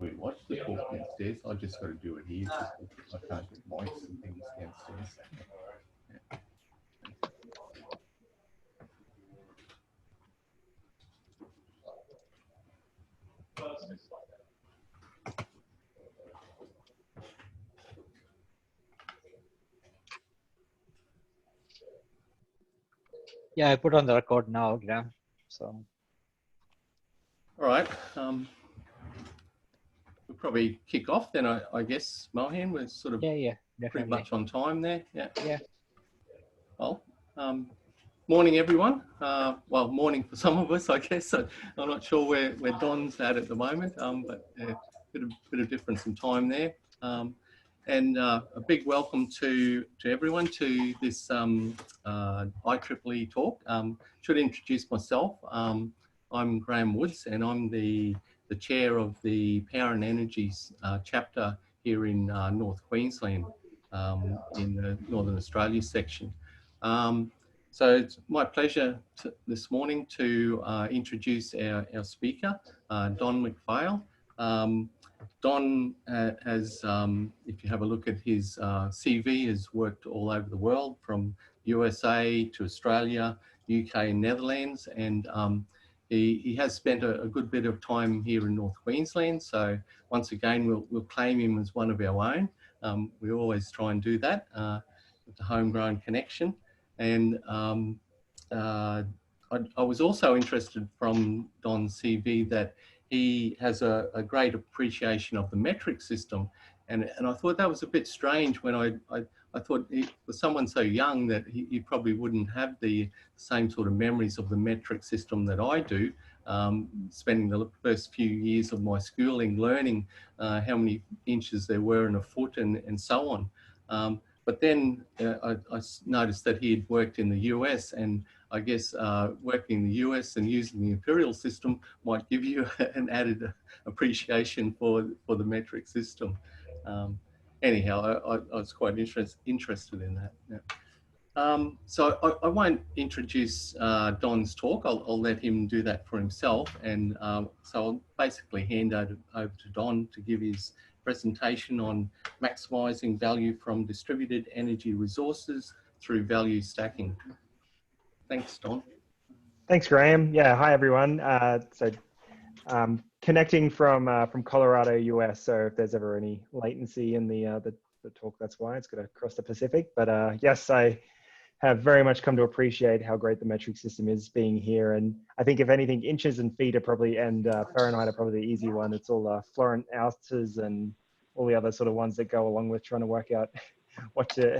We watched the talk downstairs. I just got to do it here. I can't get mics and things downstairs. Yeah. Yeah, I put on the record now, Graham. So. All right. We'll probably kick off then, I guess, Mohan. We're sort of definitely. pretty much on time there. Yeah. Yeah. Well, morning, everyone. Well, morning for some of us, I guess. So I'm not sure where Don's at the moment, but a bit of difference in time there. And a big welcome to everyone to this IEEE talk. Should introduce myself. I'm Graham Woods, and I'm the chair of the Power and Energies chapter here in North Queensland, in the Northern Australia section. So it's my pleasure this morning to introduce our speaker, Don McPhail. Don has, if you have a look at his CV, has worked all over the world, from USA to Australia, UK and Netherlands, and he has spent a good bit of time here in North Queensland. So once again, we'll claim him as one of our own. We always try and do that with the homegrown connection. And I was also interested from Don's CV that he has a great appreciation of the metric system. And I thought that was a bit strange when I thought for someone so young that he probably wouldn't have the same sort of memories of the metric system that I do, spending the first few years of my schooling learning how many inches there were in a foot and so on. But then I noticed that he had worked in the US, and I guess working in the US and using the imperial system might give you an added appreciation for the metric system. Anyhow, I was quite interested in that. Yeah. So I won't introduce Don's talk. I'll let him do that for himself. And so I'll basically hand over to Don to give his presentation on maximising value from distributed energy resources through value stacking. Thanks, Don. Thanks, Graham. Yeah, hi everyone. Connecting from Colorado, US. So if there's ever any latency in the talk, that's why it's going to cross the Pacific. But yes, I have very much come to appreciate how great the metric system is being here. And I think if anything, inches and feet are probably, and Fahrenheit are probably the easy one. It's all Florent ounces and all the other sort of ones that go along with trying to work out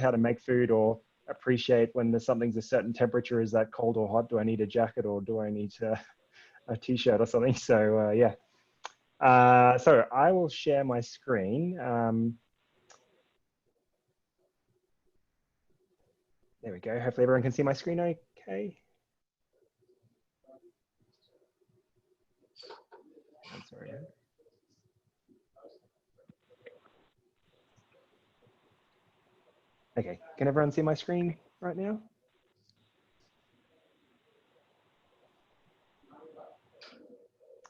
how to make food, or appreciate when something's a certain temperature. Is that cold or hot? Do I need a jacket, or do I need a t-shirt or something? So yeah. So I will share my screen. There we go. Hopefully everyone can see my screen okay. I'm sorry. Okay, can everyone see my screen right now?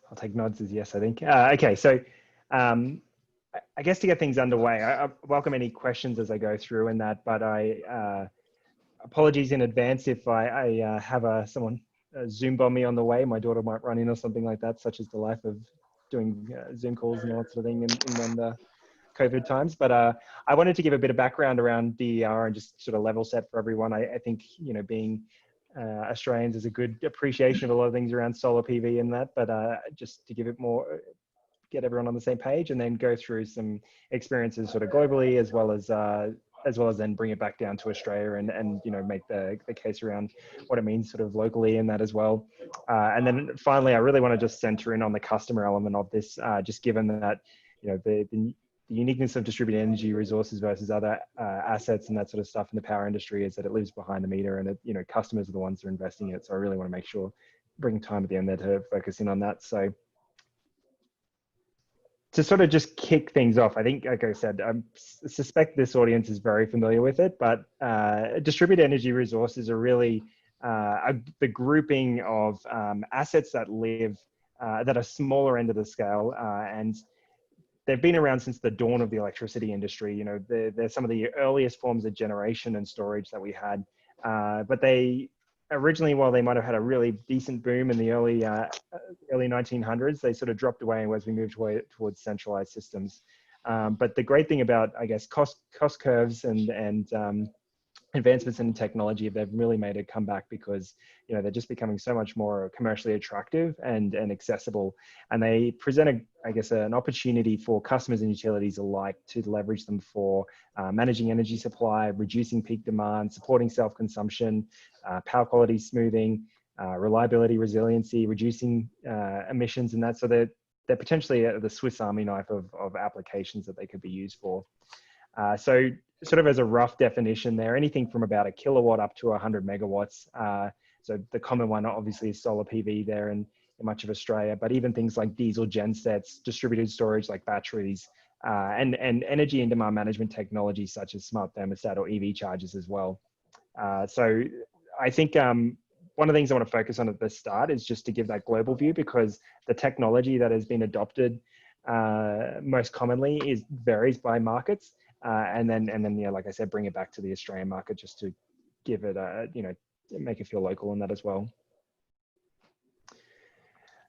I'll take nods as yes, I think. Okay, so I guess to get things underway, I welcome any questions as I go through in that, but apologies in advance if I have someone Zoom bomb me on the way. My daughter might run in or something like that, such as the life of doing Zoom calls and all that sort of thing in the COVID times. But I wanted to give a bit of background around DER and just sort of level set for everyone. I think, you know, being Australians is a good appreciation of a lot of things around solar PV and that, but just to give it more, get everyone on the same page, and then go through some experiences sort of globally, as well as then bring it back down to Australia and you know, make the case around what it means sort of locally in that as well. And then finally, I really want to just center in on the customer element of this, just given that, you know, the uniqueness of distributed energy resources versus other assets and that sort of stuff in the power industry is that it lives behind the meter, and you know, customers are the ones that are investing in it. So I really want to make sure, bring time at the end there to focus in on that. So to sort of just kick things off, I think, like I said, I suspect this audience is very familiar with it, but distributed energy resources are really the grouping of assets that live that are smaller end of the scale, and they've been around since the dawn of the electricity industry. You know, they're some of the earliest forms of generation and storage that we had, but they originally, while they might have had a really decent boom in the early 1900s, they sort of dropped away as we moved towards centralized systems. But the great thing about, I guess, cost curves and advancements in technology, they've really made a comeback because, you know, they're just becoming so much more commercially attractive and accessible. And they present, I guess, an opportunity for customers and utilities alike to leverage them for managing energy supply, reducing peak demand, supporting self-consumption, power quality smoothing, reliability, resiliency, reducing emissions, and that. So they're potentially the Swiss Army knife of applications that they could be used for. So sort of as a rough definition there, anything from about a kilowatt up to 100 megawatts. So the common one obviously is solar PV there in much of Australia, but even things like diesel gensets, distributed storage like batteries, and energy and demand management technologies such as smart thermostat or EV chargers as well. So I think one of the things I want to focus on at the start is just to give that global view, because the technology that has been adopted most commonly varies by markets. And then, yeah, like I said, bring it back to the Australian market just to give it a, you know, make it feel local in that as well.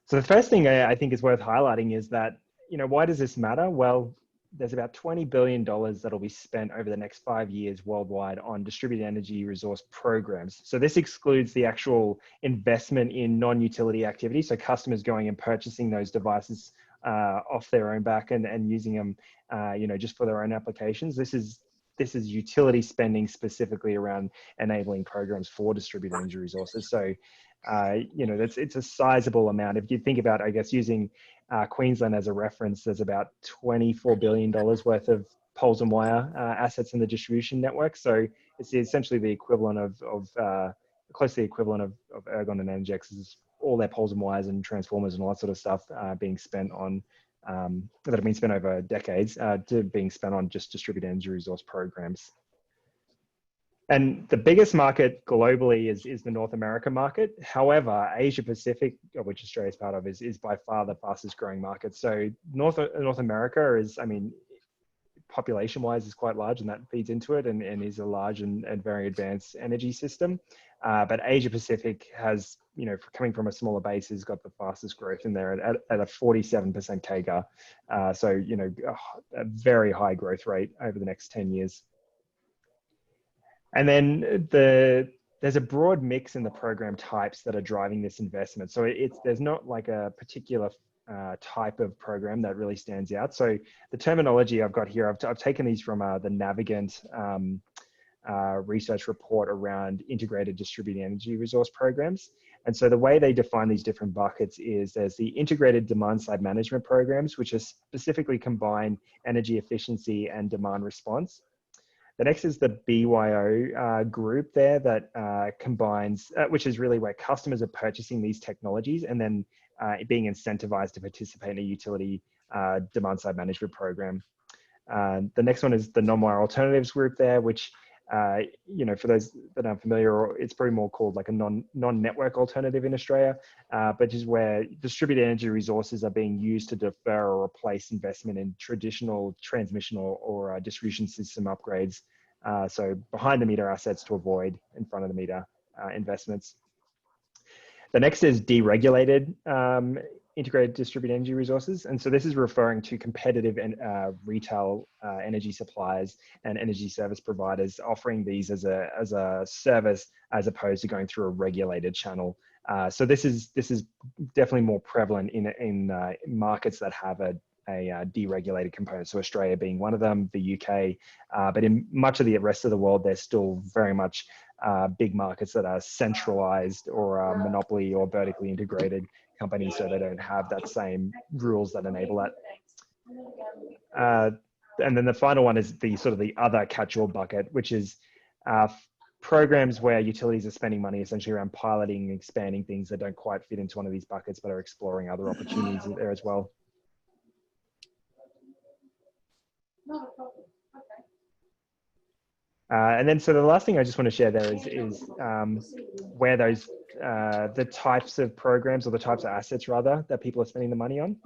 So the first thing I think is worth highlighting is that, you know, why does this matter? Well, there's about $20 billion that'll be spent over the next 5 years worldwide on distributed energy resource programs. So this excludes the actual investment in non-utility activities. So customers going and purchasing those devices off their own back and using them, you know, just for their own applications. This is utility spending specifically around enabling programs for distributed energy resources. So, you know, it's a sizable amount. If you think about, I guess, using Queensland as a reference, there's about $24 billion worth of poles and wire assets in the distribution network. So it's essentially the equivalent of close to the equivalent of Ergon and Energex's all their poles and wires and transformers and all that sort of stuff being spent on that have been spent over decades to being spent on just distributed energy resource programs. And the biggest market globally is the North America market. However, Asia Pacific, which Australia is part of, is by far the fastest growing market. So North America is, I mean, population wise is quite large, and that feeds into it, and is a large and very advanced energy system. But Asia Pacific has, you know, coming from a smaller base, has got the fastest growth in there at a 47% CAGR. So, you know, a very high growth rate over the next 10 years. And then there's a broad mix in the program types that are driving this investment. So there's not like a particular type of program that really stands out. So the terminology I've got here, I've taken these from the Navigant research report around integrated distributed energy resource programs. And so the way they define these different buckets is there's the integrated demand side management programs, which is specifically combine energy efficiency and demand response. The next is the BYO group there that combines, which is really where customers are purchasing these technologies and then being incentivized to participate in a utility demand side management program. The next one is the non-wire alternatives group there, which, you know, for those that aren't familiar, it's probably more called like a non-network alternative in Australia, but is where distributed energy resources are being used to defer or replace investment in traditional transmission or distribution system upgrades. So behind the meter assets to avoid in front of the meter investments. The next is deregulated integrated distributed energy resources. And so this is referring to competitive and retail energy suppliers and energy service providers offering these as a service as opposed to going through a regulated channel. So this is definitely more prevalent in markets that have a deregulated component. So Australia being one of them, the UK, but in much of the rest of the world, there's still very much big markets that are centralized or monopoly or vertically integrated companies, so they don't have that same rules that enable that. And then the final one is the sort of the other catch-all bucket, which is programs where utilities are spending money essentially around piloting and expanding things that don't quite fit into one of these buckets, but are exploring other opportunities there as well. And then, so the last thing I just want to share there is where those, the types of programs or the types of assets rather that people are spending the money on.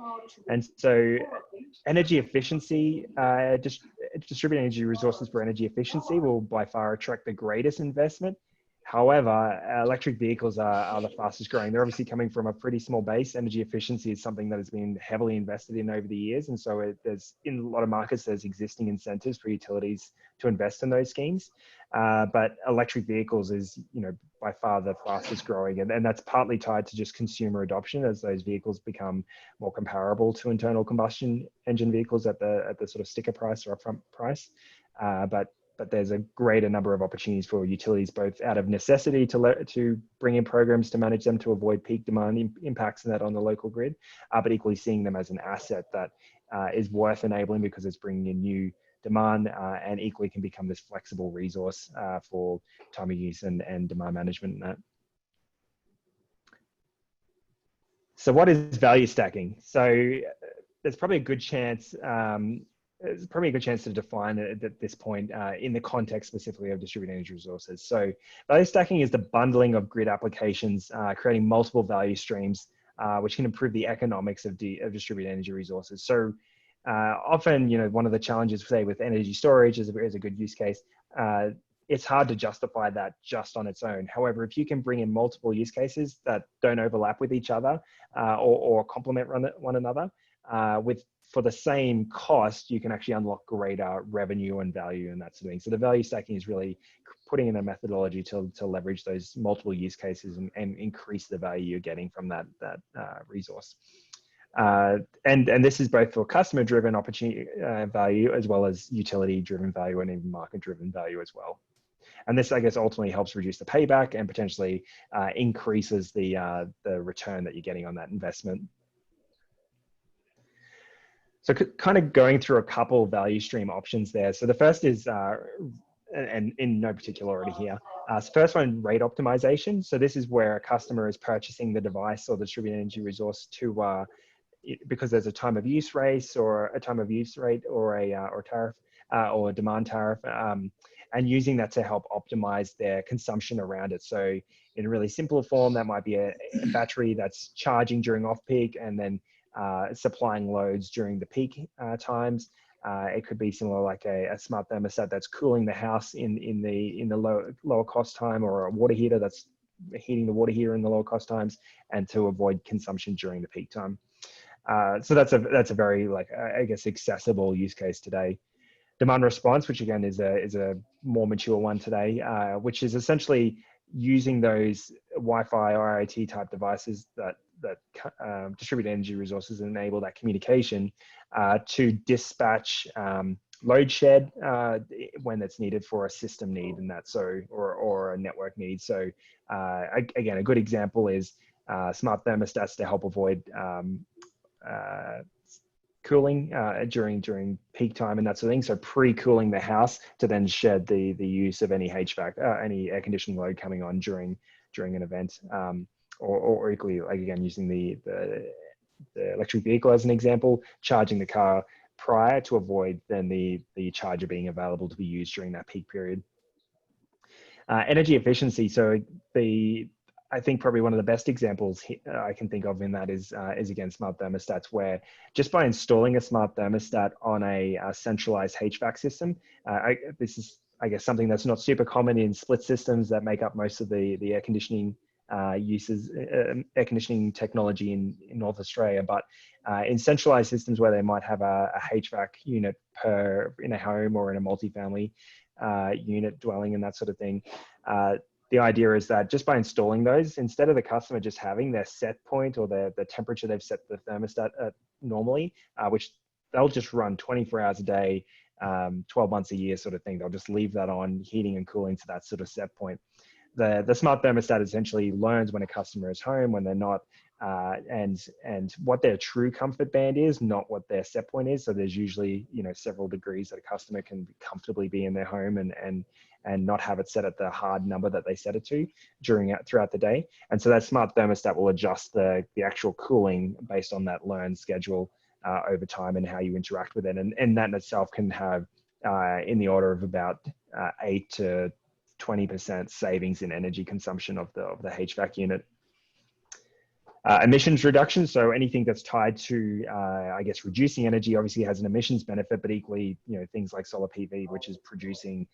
And so energy efficiency, distributed energy resources for energy efficiency will by far attract the greatest investment. However, electric vehicles are the fastest growing. They're obviously coming from a pretty small base. Energy efficiency is something that has been heavily invested in over the years. And so there's, in a lot of markets, there's existing incentives for utilities to invest in those schemes. But electric vehicles is, by far the fastest growing. And that's partly tied to just consumer adoption as those vehicles become more comparable to internal combustion engine vehicles at the sort of sticker price or upfront price. But there's a greater number of opportunities for utilities, both out of necessity to bring in programs to manage them to avoid peak demand impacts and that on the local grid, but equally seeing them as an asset that is worth enabling because it's bringing in new demand and equally can become this flexible resource for time of use and demand management and that. So what is value stacking? So there's probably a good chance to define it at this point in the context specifically of distributed energy resources. So value stacking is the bundling of grid applications, creating multiple value streams, which can improve the economics of distributed energy resources. So often, one of the challenges, say, with energy storage is a good use case. It's hard to justify that just on its own. However, if you can bring in multiple use cases that don't overlap with each other or complement one another, for the same cost, you can actually unlock greater revenue and value and that sort of thing. So the value stacking is really putting in a methodology to leverage those multiple use cases and increase the value you're getting from that resource. And this is both for customer-driven opportunity value as well as utility-driven value and even market-driven value as well. And this, I guess, ultimately helps reduce the payback and potentially increases the return that you're getting on that investment. So kind of going through a couple value stream options there. So the first is, and in no particular order here, so first one, rate optimization. So this is where a customer is purchasing the device or the distributed energy resource to, because there's a time of use race or a time of use rate or a tariff or a demand tariff, and using that to help optimize their consumption around it. So in a really simple form, that might be a battery that's charging during off-peak and then supplying loads during the peak times. It could be similar like a smart thermostat that's cooling the house in the lower cost time, or a water heater that's heating the water heater in the lower cost times, and to avoid consumption during the peak time. So that's a very, I guess, accessible use case today. Demand response, which again is a more mature one today, which is essentially using those Wi-Fi or IoT type devices that distribute energy resources and enable that communication to dispatch load shed when it's needed for a system need, and that or a network need. So again, a good example is smart thermostats to help avoid cooling during peak time and that sort of thing. So pre-cooling the house to then shed the use of any HVAC, any air conditioning load coming on during an event. Or equally, like again, using the electric vehicle as an example, charging the car prior to avoid then the charger being available to be used during that peak period. Energy efficiency. So I think probably one of the best examples I can think of in that is again smart thermostats, where just by installing a smart thermostat on a centralized HVAC system, this is, I guess, something that's not super common in split systems that make up most of the air conditioning uses, air conditioning technology in North Australia, but in centralized systems where they might have a HVAC unit in a home or in a multifamily unit dwelling and that sort of thing. The idea is that just by installing those, instead of the customer just having their set point or the temperature they've set the thermostat at normally, which they'll just run 24 hours a day, 12 months a year sort of thing. They'll just leave that on, heating and cooling to that sort of set point. The smart thermostat essentially learns when a customer is home, when they're not, and what their true comfort band is, not what their set point is. So there's usually, several degrees that a customer can comfortably be in their home and not have it set at the hard number that they set it to throughout the day. And so that smart thermostat will adjust the actual cooling based on that learned schedule over time and how you interact with it. And that in itself can have in the order of about 8 to 20% savings in energy consumption of the HVAC unit. Emissions reduction, so anything that's tied to, I guess, reducing energy obviously has an emissions benefit, but equally, things like solar PV, which is producing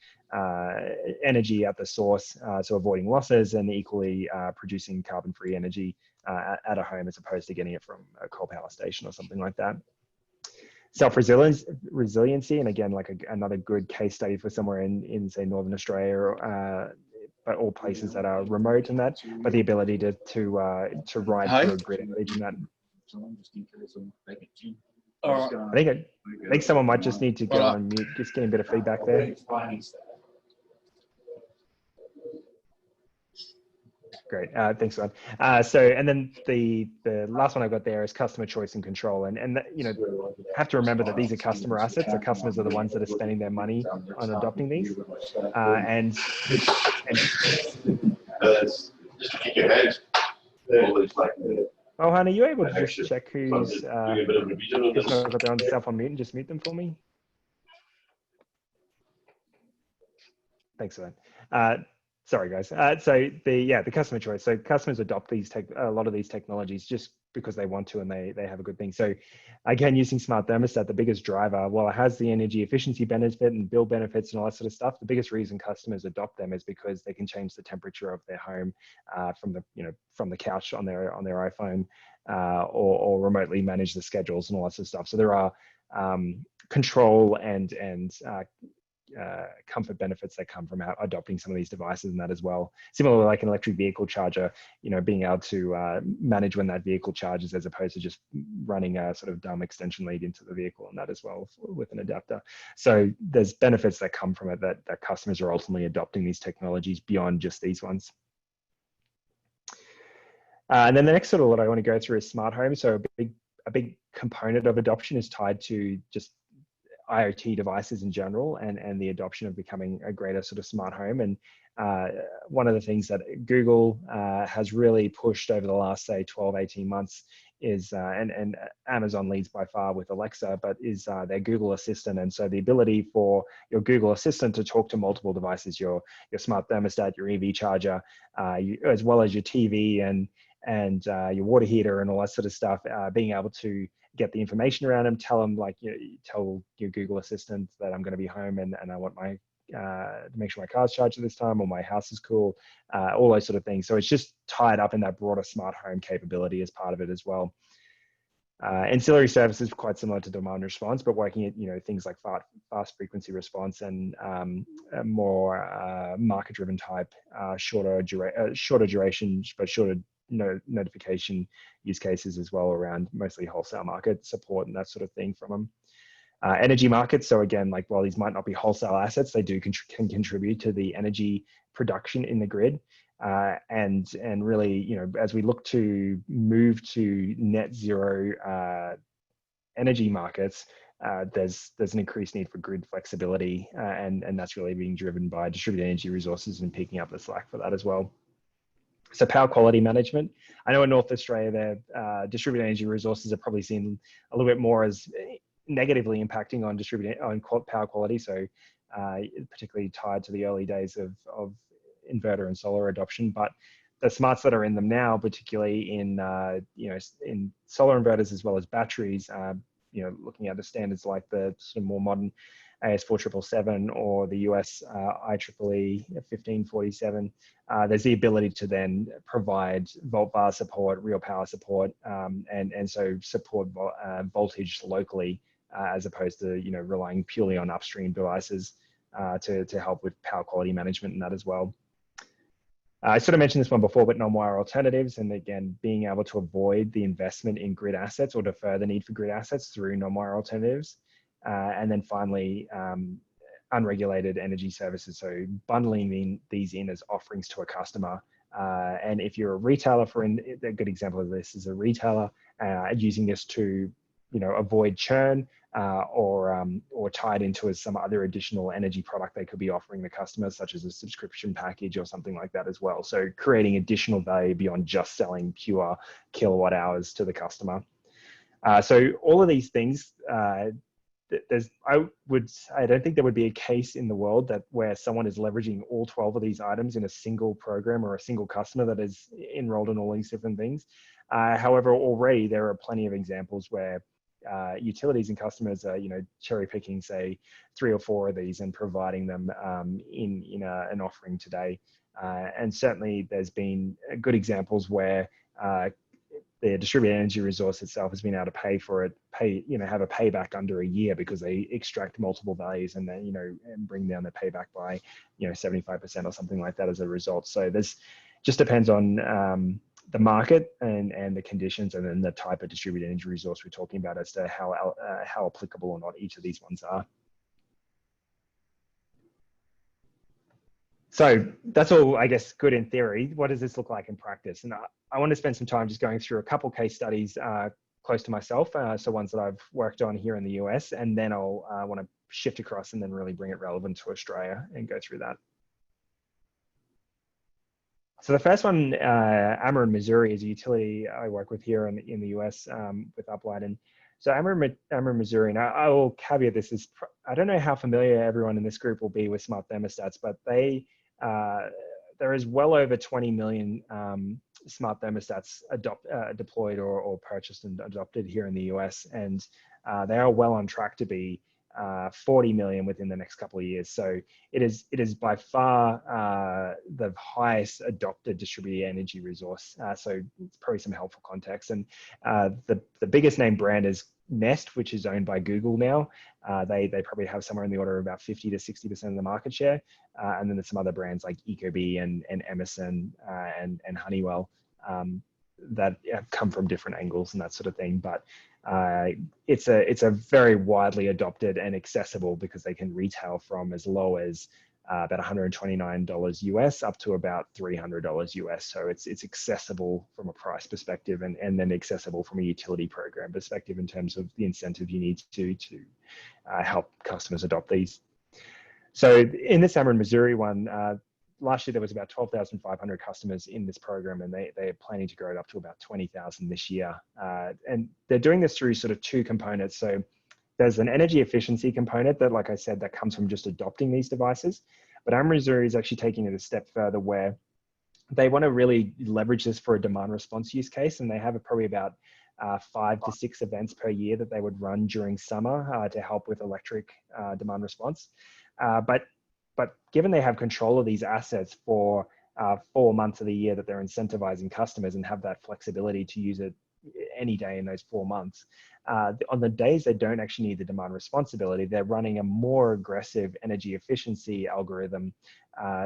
energy at the source, so avoiding losses, and equally producing carbon-free energy at a home as opposed to getting it from a coal power station or something like that. Resiliency, and again, like another good case study for somewhere in say Northern Australia, but all places that are remote and that, but the ability to ride through a grid outage and that. I think someone might just need to go on mute. Just getting a bit of feedback there. Great, thanks, man. So, and then the last one I've got there is customer choice and control, and have to remember that these are customer assets. The customers are the ones that are spending their money on adopting these, and just to keep your head. Oh, Han, are you able to just check who's got their own self on mute and just mute them for me? Thanks for that. Sorry, guys. So the customer choice. So customers adopt a lot of these technologies just because they want to, and they have a good thing. So again, using smart thermostat, the biggest driver, while it has the energy efficiency benefit and bill benefits and all that sort of stuff, the biggest reason customers adopt them is because they can change the temperature of their home from the couch on their iPhone, or remotely manage the schedules and all that sort of stuff. So there are control and comfort benefits that come from adopting some of these devices and that as well. Similarly, like an electric vehicle charger, being able to manage when that vehicle charges as opposed to just running a sort of dumb extension lead into the vehicle and that as well with an adapter. So there's benefits that come from it that customers are ultimately adopting these technologies beyond just these ones. And then the next sort of what I want to go through is smart home. So a big component of adoption is tied to just IoT devices in general and the adoption of becoming a greater sort of smart home. And one of the things that Google has really pushed over the last, say, 12, 18 months is, and Amazon leads by far with Alexa, but is their Google Assistant. And so the ability for your Google Assistant to talk to multiple devices, your smart thermostat, your EV charger, as well as your TV and your water heater and all that sort of stuff, being able to get the information around them, tell them, like, tell your Google Assistant that I'm going to be home and I want my to make sure my car's charged at this time or my house is cool, all those sort of things. So it's just tied up in that broader smart home capability as part of it as well. Ancillary services quite similar to demand response, but working at things like fast frequency response and more market-driven type, shorter duration, but shorter notification use cases as well around mostly wholesale market support and that sort of thing from them. Energy markets. So again, like while these might not be wholesale assets, they do can contribute to the energy production in the grid. And really, as we look to move to net zero energy markets, there's an increased need for grid flexibility, and that's really being driven by distributed energy resources and picking up the slack for that as well. So power quality management. I know in North Australia, their distributed energy resources are probably seen a little bit more as negatively impacting on power quality. So particularly tied to the early days of inverter and solar adoption, but the smarts that are in them now, particularly in in solar inverters as well as batteries, looking at the standards like the sort of more modern AS4777 or the US IEEE 1547, there's the ability to then provide volt var support, real power support, and so support voltage locally, as opposed to relying purely on upstream devices to help with power quality management and that as well. I sort of mentioned this one before, but non-wire alternatives, and again, being able to avoid the investment in grid assets or defer the need for grid assets through non-wire alternatives. And then finally, unregulated energy services. So bundling these in as offerings to a customer. And if you're a retailer, a good example of this is a retailer using this to avoid churn or tied into as some other additional energy product they could be offering the customers, such as a subscription package or something like that as well. So creating additional value beyond just selling pure kilowatt hours to the customer. So all of these things I don't think there would be a case in the world where someone is leveraging all 12 of these items in a single program or a single customer that is enrolled in all these different things. However, already there are plenty of examples where utilities and customers are, cherry picking, say, 3 or 4 of these and providing them in an offering today. And certainly there's been good examples where the distributed energy resource itself has been able to pay for it, have a payback under a year because they extract multiple values and then, and bring down the payback by, 75% or something like that as a result. So this just depends on the market and the conditions, and then the type of distributed energy resource we're talking about as to how applicable or not each of these ones are. So that's all, I guess, good in theory. What does this look like in practice? And I want to spend some time just going through a couple case studies close to myself, so ones that I've worked on here in the US, and then I'll want to shift across and then really bring it relevant to Australia and go through that. So the first one, Ameren, Missouri, is a utility I work with here in the US with Uplight. And so Ameren, Missouri, and I will caveat this, is I don't know how familiar everyone in this group will be with smart thermostats, but there is well over 20 million smart thermostats deployed or purchased and adopted here in the US. And they are well on track to be 40 million within the next couple of years. So it is by far the highest adopted distributed energy resource. So it's probably some helpful context. And the biggest name brand is Nest, which is owned by Google now. They probably have somewhere in the order of about 50 to 60% of the market share. And then there's some other brands like Ecobee and Emerson and Honeywell that come from different angles and that sort of thing. But it's a very widely adopted and accessible, because they can retail from as low as about $129 US up to about $300 US. So it's accessible from a price perspective, and then accessible from a utility program perspective in terms of the incentive you need to help customers adopt these. So in this Ameren, Missouri one, last year there was about 12,500 customers in this program, and they're planning to grow it up to about 20,000 this year. And they're doing this through sort of two components. So there's an energy efficiency component that, like I said, that comes from just adopting these devices. But Ameren, Missouri is actually taking it a step further, where they want to really leverage this for a demand response use case. And they have probably about 5 to 6 events per year that they would run during summer to help with electric demand response. But given they have control of these assets for 4 months of the year that they're incentivizing customers and have that flexibility to use it any day in those 4 months, on the days they don't actually need the demand responsibility, they're running a more aggressive energy efficiency algorithm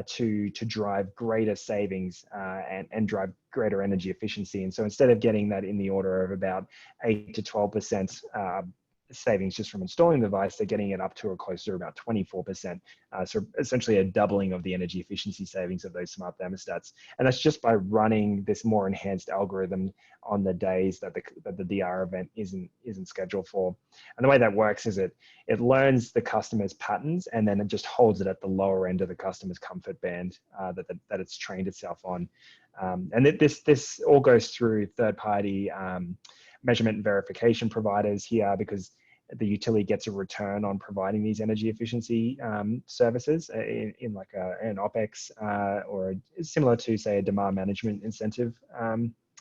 to drive greater savings and drive greater energy efficiency. And so instead of getting that in the order of about 8 to 12% savings just from installing the device, they're getting it up to or close to about 24%. So essentially a doubling of the energy efficiency savings of those smart thermostats. And that's just by running this more enhanced algorithm on the days that the DR event isn't scheduled for. And the way that works is it learns the customer's patterns, and then it just holds it at the lower end of the customer's comfort band that it's trained itself on. And this all goes through third-party measurement and verification providers here, because the utility gets a return on providing these energy efficiency services in like an OPEX or similar to, say, a demand management incentive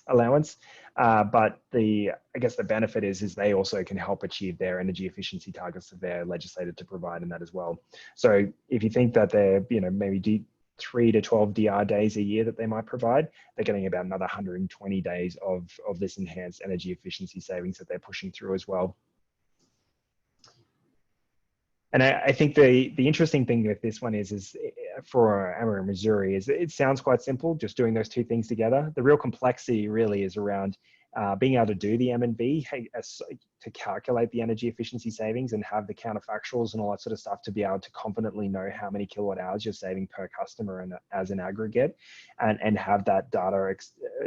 allowance. But I guess the benefit is they also can help achieve their energy efficiency targets that they're legislated to provide in that as well. So if you think that they're, maybe 3 to 12 DR days a year that they might provide, they're getting about another 120 days of this enhanced energy efficiency savings that they're pushing through as well. And I think the interesting thing with this one is for Ameren, Missouri, is it sounds quite simple, just doing those two things together. The real complexity really is around being able to do the M&V to calculate the energy efficiency savings and have the counterfactuals and all that sort of stuff to be able to confidently know how many kilowatt hours you're saving per customer and as an aggregate, and have that data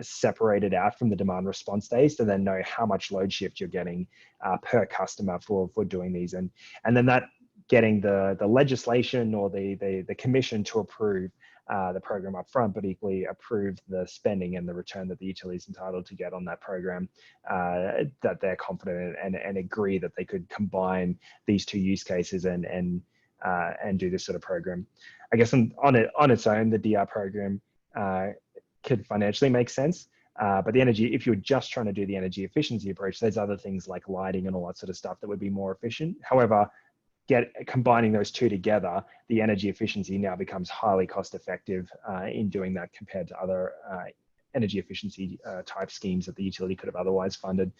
separated out from the demand response days to then know how much load shift you're getting per customer for doing these. And then that getting the legislation or the commission to approve the program up front, but equally approve the spending and the return that the utility is entitled to get on that program, that they're confident and agree that they could combine these two use cases and do this sort of program. I guess on its own, the DR program could financially make sense. But the energy, if you're just trying to do the energy efficiency approach, there's other things like lighting and all that sort of stuff that would be more efficient. However, combining those two together, the energy efficiency now becomes highly cost effective in doing that compared to other energy efficiency type schemes that the utility could have otherwise funded.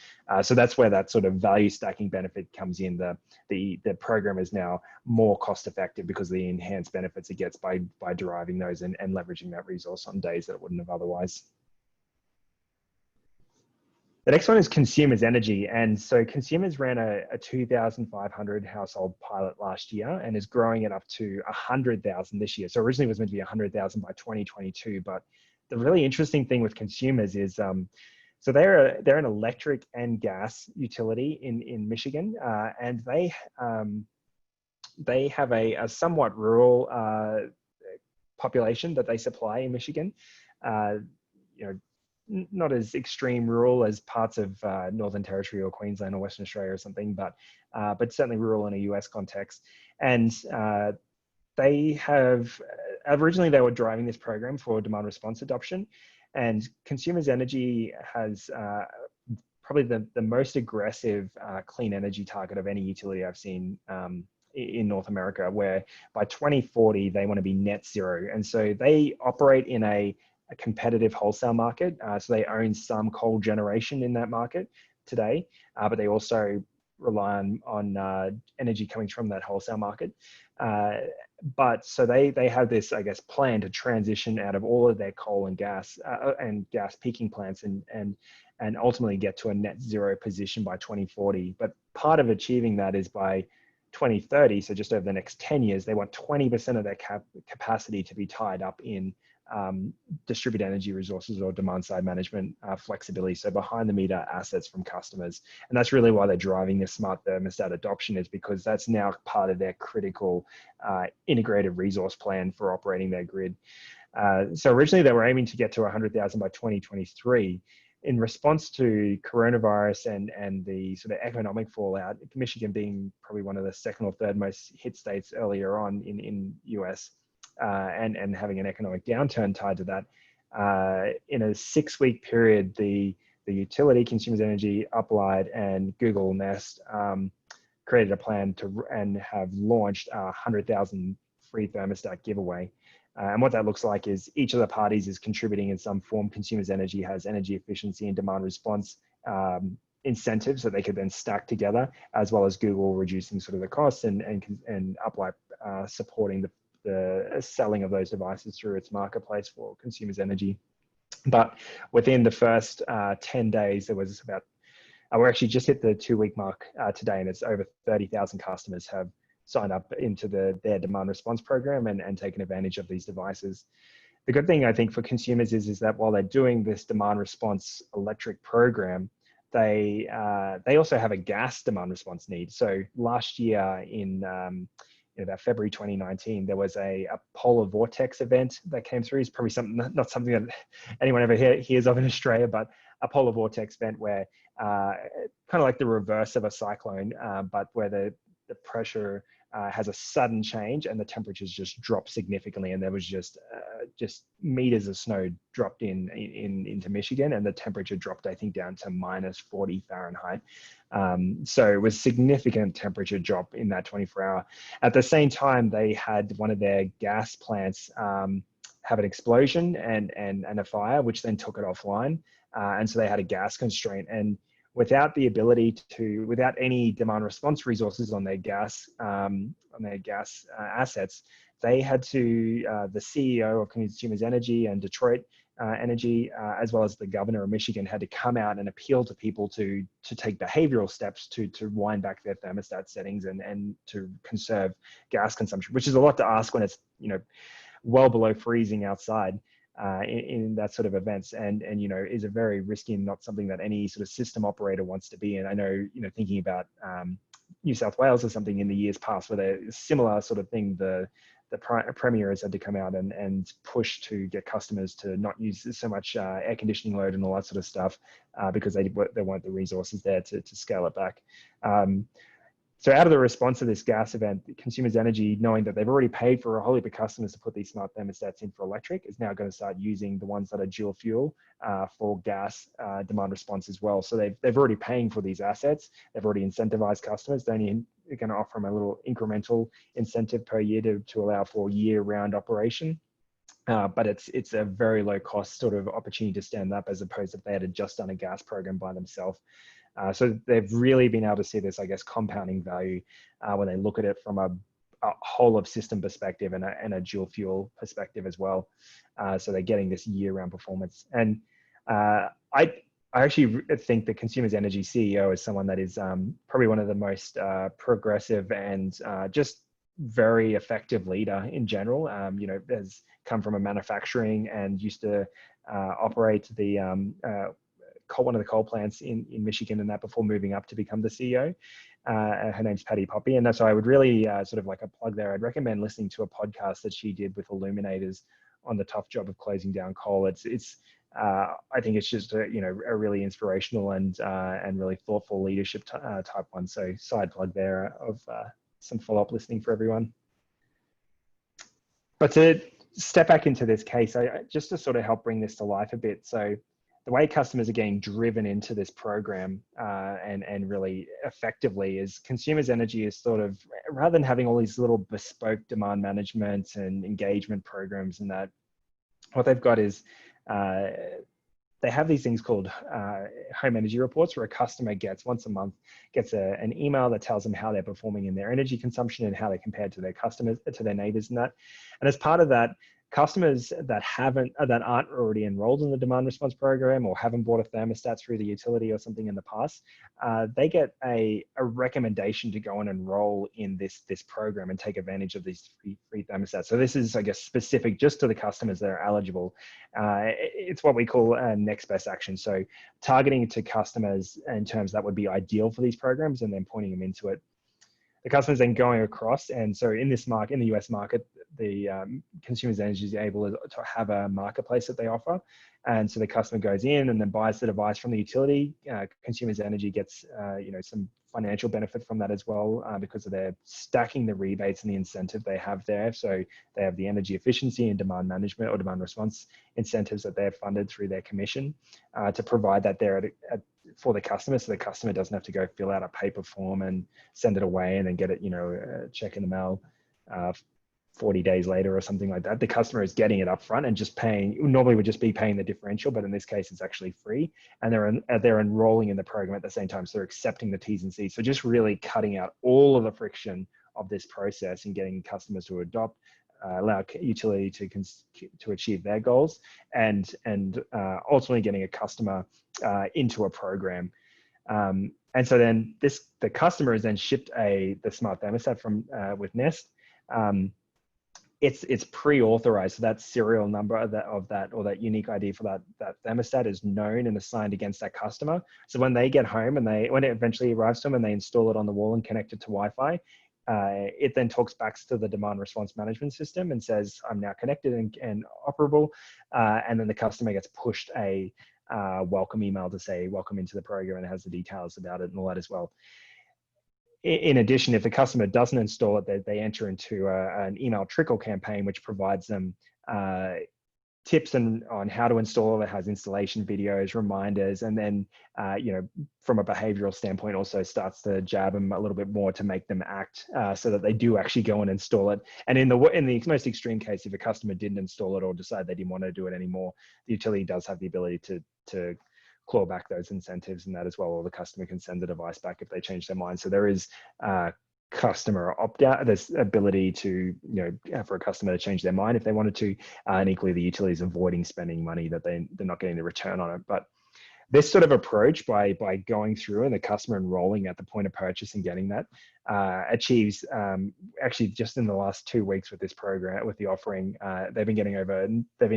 So that's where that sort of value stacking benefit comes in. The program is now more cost effective because of the enhanced benefits it gets by deriving those and leveraging that resource on days that it wouldn't have otherwise. The next one is consumers energy. And so consumers ran a 2,500 household pilot last year and is growing it up to 100,000 this year. So originally it was meant to be 100,000 by 2022. But the really interesting thing with consumers is, so they're an electric and gas utility in Michigan, and they have a somewhat rural population that they supply in Michigan. Not as extreme rural as parts of Northern Territory or Queensland or Western Australia or something, but certainly rural in a US context. And they have, originally they were driving this program for demand response adoption, and Consumers Energy has probably the most aggressive clean energy target of any utility I've seen in North America, where by 2040, they want to be net zero. And so they operate in a competitive wholesale market. So they own some coal generation in that market today, but they also rely on energy coming from that wholesale market. But so they have this, I guess, plan to transition out of all of their coal and gas peaking plants and ultimately get to a net zero position by 2040. But part of achieving that is by 2030, so just over the next 10 years, they want 20% of their capacity to be tied up in distributed energy resources or demand side management flexibility, so behind the meter assets from customers. And that's really why they're driving this smart thermostat adoption, is because that's now part of their critical integrated resource plan for operating their grid. So originally they were aiming to get to 100,000 by 2023. In response to coronavirus and the sort of economic fallout, Michigan being probably one of the second or third most hit states earlier on in US, and having an economic downturn tied to that, in a 6-week period, the utility, Consumers Energy, Uplight, and Google Nest created a plan and have launched a 100,000 free thermostat giveaway. And what that looks like is each of the parties is contributing in some form. Consumers Energy has energy efficiency and demand response incentives that they could then stack together, as well as Google reducing sort of the costs and Uplight supporting the selling of those devices through its marketplace for Consumers Energy. But within the first 10 days, there was about, we're actually just hit the 2-week mark today, and it's over 30,000 customers have signed up into their demand response program and taken advantage of these devices. The good thing I think for consumers is that while they're doing this demand response electric program, they also have a gas demand response need. So last year in about February 2019, there was a polar vortex event that came through. It's probably not something that anyone ever hears of in Australia, but a polar vortex event where kind of like the reverse of a cyclone, but where the pressure has a sudden change and the temperatures just drop significantly, and there was just meters of snow dropped into Michigan, and the temperature dropped, I think, down to -40 Fahrenheit. So it was significant temperature drop in that 24-hour. At the same time, they had one of their gas plants have an explosion and a fire, which then took it offline, and so they had a gas constraint. And without the ability without any demand response resources on their gas assets, they had to, the CEO of Consumers Energy and Detroit Energy, as well as the governor of Michigan, had to come out and appeal to people to take behavioral steps to wind back their thermostat settings and to conserve gas consumption, which is a lot to ask when it's well below freezing outside. In that sort of events, and is a very risky and not something that any sort of system operator wants to be in. I know, thinking about New South Wales or something in the years past, where there's a similar sort of thing, the Premier has had to come out and push to get customers to not use so much air conditioning load and all that sort of stuff because they want the resources there to scale it back. So out of the response to this gas event, Consumers Energy, knowing that they've already paid for a whole heap of customers to put these smart thermostats in for electric, is now going to start using the ones that are dual fuel for gas demand response as well. So they've already paying for these assets. They've already incentivized customers. They're only going to offer them a little incremental incentive per year to allow for year-round operation. But it's a very low cost sort of opportunity to stand up as opposed to if they had just done a gas program by themselves. So they've really been able to see this, I guess, compounding value when they look at it from a whole of system perspective and a dual fuel perspective as well. So they're getting this year-round performance. And I actually think the Consumers Energy CEO is someone that is probably one of the most progressive and just very effective leader in general. You know, has come from a manufacturing and used to operate the one of the coal plants in Michigan and that before moving up to become the CEO. Her name's Patty Poppy. And so I would really sort of like a plug there. I'd recommend listening to a podcast that she did with Illuminators on the tough job of closing down coal. I think it's just a really inspirational and really thoughtful leadership type one. So side plug there of some follow-up listening for everyone. But to step back into this case, just to sort of help bring this to life a bit. So the way customers are getting driven into this program and really effectively is Consumers Energy is sort of, rather than having all these little bespoke demand management and engagement programs and that, what they've got is they have these things called home energy reports where a customer gets once a month, gets an email that tells them how they're performing in their energy consumption and how they compare to their customers, to their neighbors and that. And as part of that, customers that aren't already enrolled in the demand response program or haven't bought a thermostat through the utility or something in the past, they get a recommendation to go and enroll in this program and take advantage of these free thermostats. So this is, I guess, specific just to the customers that are eligible. It's what we call a next best action. So targeting to customers in terms that would be ideal for these programs and then pointing them into it. The customers then going across, and so in this market, in the US market, the Consumers Energy is able to have a marketplace that they offer, and so the customer goes in and then buys the device from the utility. Consumers Energy gets some financial benefit from that as well because of their stacking the rebates and the incentive they have there. So they have the energy efficiency and demand management or demand response incentives that they're funded through their commission to provide that there for the customer, so the customer doesn't have to go fill out a paper form and send it away and then get it, check in the mail 40 days later or something like that. The customer is getting it up front and just paying, normally would just be paying the differential, but in this case, it's actually free. And they're enrolling in the program at the same time. So they're accepting the T's and C's. So just really cutting out all of the friction of this process and getting customers to adopt, allow utility to achieve their goals and ultimately getting a customer into a program. And so then the customer is then shipped the smart thermostat from with Nest. It's pre-authorized, so that serial number or that unique ID for that thermostat is known and assigned against that customer. So when they get home and when it eventually arrives to them and they install it on the wall and connect it to Wi-Fi, it then talks back to the demand response management system and says, I'm now connected and operable. And then the customer gets pushed a welcome email to say, welcome into the program, and it has the details about it and all that as well. In addition, if the customer doesn't install it, they enter into an email trickle campaign, which provides them tips on how to install it. It has installation videos, reminders, and then, from a behavioral standpoint, also starts to jab them a little bit more to make them act so that they do actually go and install it. And in the most extreme case, if a customer didn't install it or decide they didn't want to do it anymore, the utility does have the ability to claw back those incentives and that as well, or the customer can send the device back if they change their mind. So there is customer opt-out, there's ability to, for a customer to change their mind if they wanted to, and equally the utility is avoiding spending money that they're not getting the return on it. But this sort of approach by going through and the customer enrolling at the point of purchase and getting that achieves, actually just in the last 2 weeks with this program, with the offering, they've been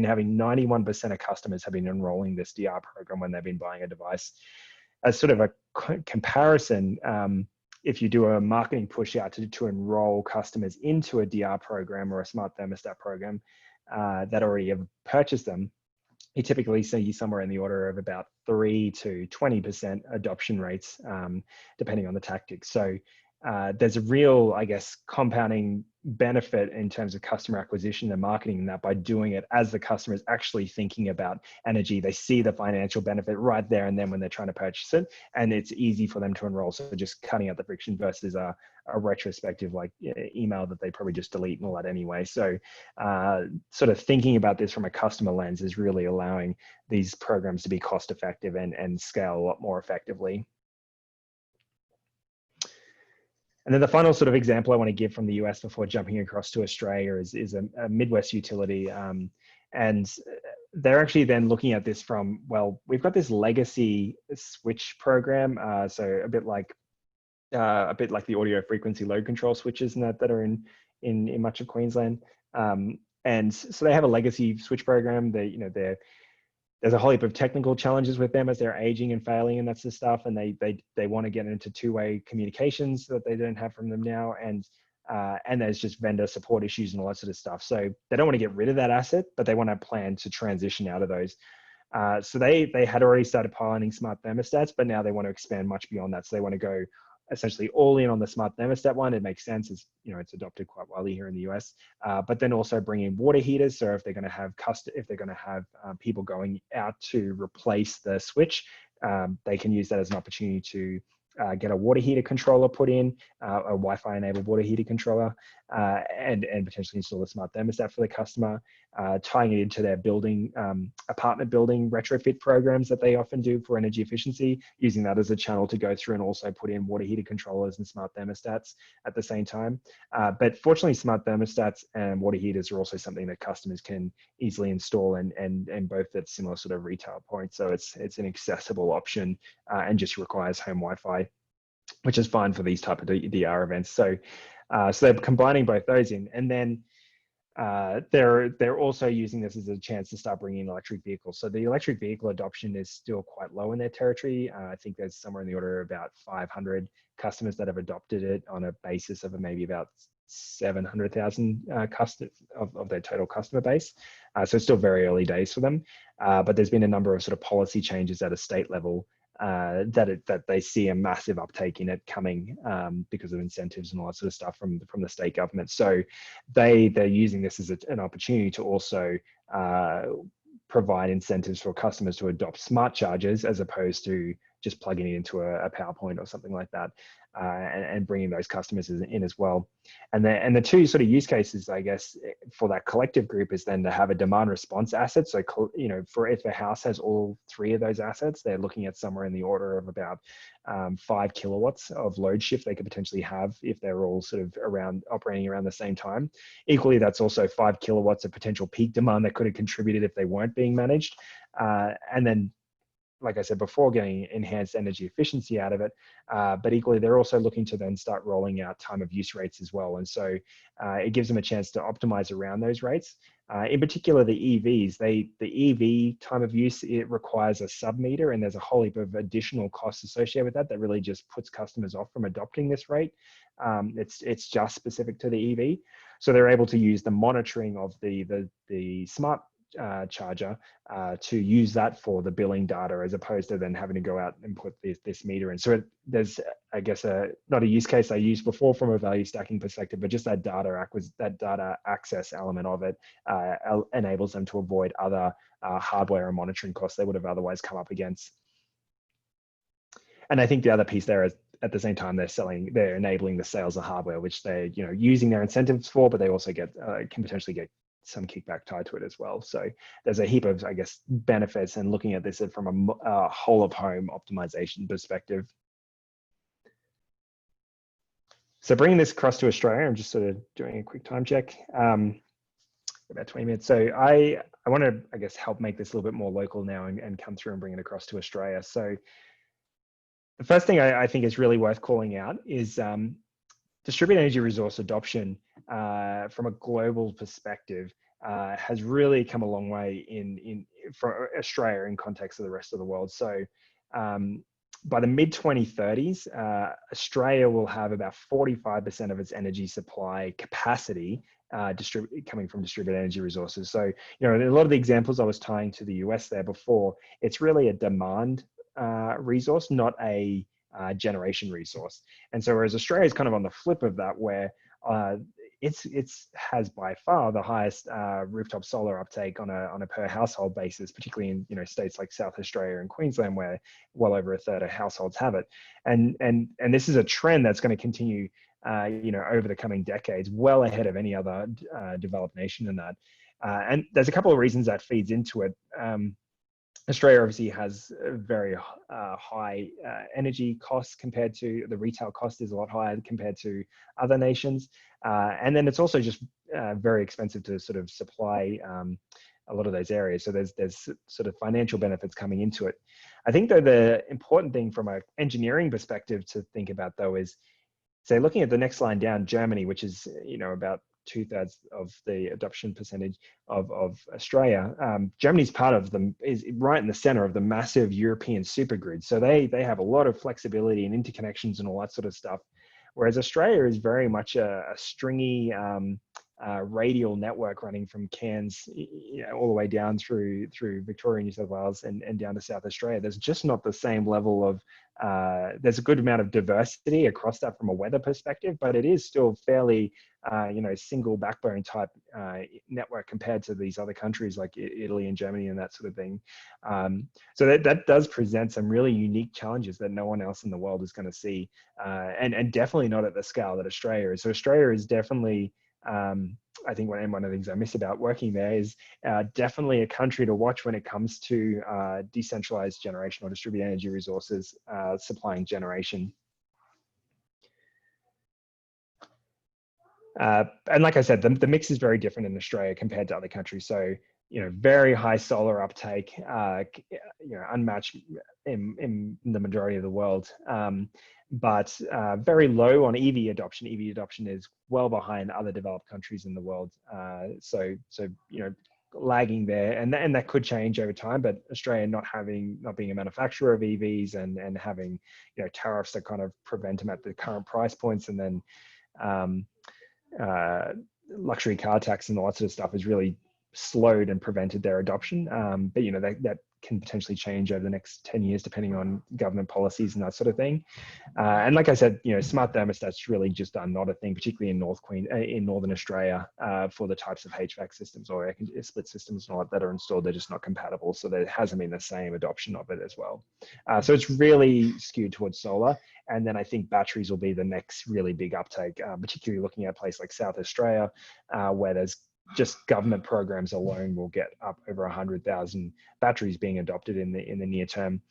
having 91% of customers have been enrolling this DR program when they've been buying a device. As sort of a comparison, if you do a marketing push out to enroll customers into a DR program or a smart thermostat program that already have purchased them, you typically see somewhere in the order of about 3 to 20% adoption rates, depending on the tactics. So there's a real, I guess, compounding benefit in terms of customer acquisition and marketing, and that by doing it as the customer is actually thinking about energy, they see the financial benefit right there and then when they're trying to purchase it, and it's easy for them to enroll. So just cutting out the friction versus a retrospective like email that they probably just delete and all that anyway. So sort of thinking about this from a customer lens is really allowing these programs to be cost effective and scale a lot more effectively. And then the final sort of example I want to give from the US before jumping across to Australia is a Midwest utility. And they're actually then looking at this from, well, we've got this legacy switch program. So a bit like the audio frequency load control switches that are in much of Queensland. And so they have a legacy switch program. There's a whole heap of technical challenges with them as they're aging and failing and that sort of stuff. And they want to get into two-way communications that they don't have from them now. And there's just vendor support issues and all that sort of stuff. So they don't want to get rid of that asset, but they want to plan to transition out of those. So they had already started piloting smart thermostats, but now they want to expand much beyond that. So they want to go essentially all in on the smart thermostat one. It makes sense. It's adopted quite widely here in the US, but then also bring in water heaters. So if they're going to have people going out to replace the switch, they can use that as an opportunity to get a water heater controller put in, a Wi-Fi enabled water heater controller, and potentially install a smart thermostat for the customer, tying it into their building, apartment building retrofit programs that they often do for energy efficiency, using that as a channel to go through and also put in water heater controllers and smart thermostats at the same time. But fortunately, smart thermostats and water heaters are also something that customers can easily install and both at similar sort of retail points. So it's an accessible option and just requires home Wi-Fi, which is fine for these type of DR events. So they're combining both those in, and then they're also using this as a chance to start bringing in electric vehicles. So the electric vehicle adoption is still quite low in their territory. I think there's somewhere in the order of about 500 customers that have adopted it on a basis of maybe about 700,000 customers of their total customer base. So it's still very early days for them. But there's been a number of sort of policy changes at a state level that they see a massive uptake in it coming because of incentives and all that sort of stuff from the state government. So they're using this as an opportunity to also provide incentives for customers to adopt smart chargers as opposed to just plugging it into a PowerPoint or something like that, and bringing those customers in as well. And the two sort of use cases, I guess, for that collective group is then to have a demand response asset. So, for if a house has all three of those assets, they're looking at somewhere in the order of about 5 kilowatts of load shift they could potentially have if they're all sort of operating around the same time. Equally, that's also 5 kilowatts of potential peak demand that could have contributed if they weren't being managed. And then, like I said before, getting enhanced energy efficiency out of it, but equally they're also looking to then start rolling out time of use rates as well. And so it gives them a chance to optimize around those rates. In particular, the EVs, the EV time of use, it requires a sub-meter, and there's a whole heap of additional costs associated with that really just puts customers off from adopting this rate. It's just specific to the EV. So they're able to use the monitoring of the smart charger to use that for the billing data, as opposed to then having to go out and put this meter in. So there's, I guess, not a use case I used before from a value stacking perspective, but just that data access element of it enables them to avoid other hardware and monitoring costs they would have otherwise come up against. And I think the other piece there is, at the same time, they're enabling the sales of hardware, which they're using their incentives for, but they also can potentially get some kickback tied to it as well. So there's a heap of, I guess, benefits, and looking at this from a whole of home optimization perspective. So bringing this across to Australia, I'm just sort of doing a quick time check, about 20 minutes. So I want to, I guess, help make this a little bit more local now and come through and bring it across to Australia. So the first thing I think is really worth calling out is distributed energy resource adoption from a global perspective has really come a long way for Australia in context of the rest of the world. So by the mid 2030s, Australia will have about 45% of its energy supply capacity coming from distributed energy resources. So, you know, a lot of the examples I was tying to the US there before, it's really a demand resource, not a generation resource. And so whereas Australia is kind of on the flip of that, where it's has by far the highest rooftop solar uptake on a per household basis, particularly in, you know, states like South Australia and Queensland, where well over a third of households have it. And this is a trend that's going to continue, you know, over the coming decades, well ahead of any other developed nation in that. And there's a couple of reasons that feeds into it. Australia obviously has very high energy costs compared to the retail cost is a lot higher compared to other nations. And then it's also just very expensive to sort of supply a lot of those areas. So there's sort of financial benefits coming into it. I think though the important thing from an engineering perspective to think about though is, say, looking at the next line down, Germany, which is, you know, about 2/3 of the adoption percentage of Australia. Germany's part of them, is right in the center of the massive European supergrid. So they have a lot of flexibility and interconnections and all that sort of stuff. Whereas Australia is very much a stringy radial network running from Cairns, you know, all the way down through Victoria, New South Wales, and down to South Australia. There's just not the same level of, there's a good amount of diversity across that from a weather perspective, but it is still fairly, you know, single backbone type network compared to these other countries like Italy and Germany and that sort of thing. So that does present some really unique challenges that no one else in the world is going to see, and definitely not at the scale that Australia is. So Australia is definitely, I think one of the things I miss about working there is definitely a country to watch when it comes to decentralized generation or distributed energy resources supplying generation. And like I said, the mix is very different in Australia compared to other countries. So, you know, very high solar uptake, you know, unmatched in the majority of the world. But very low on EV adoption. EV adoption is well behind other developed countries in the world. So you know, lagging there, and that could change over time. But Australia not being a manufacturer of EVs and having, you know, tariffs that kind of prevent them at the current price points, and then luxury car tax and all that sort of stuff has really slowed and prevented their adoption. But you know, that can potentially change over the next 10 years depending on government policies and that sort of thing. And like I said, you know, smart thermostats really just are not a thing, particularly in Northern Australia, for the types of HVAC systems or split systems and all that are installed. They're just not compatible, so there hasn't been the same adoption of it as well. So it's really skewed towards solar, and then I think batteries will be the next really big uptake, particularly looking at a place like South Australia, where there's just government programs alone will get up over 100,000 batteries being adopted in the near term.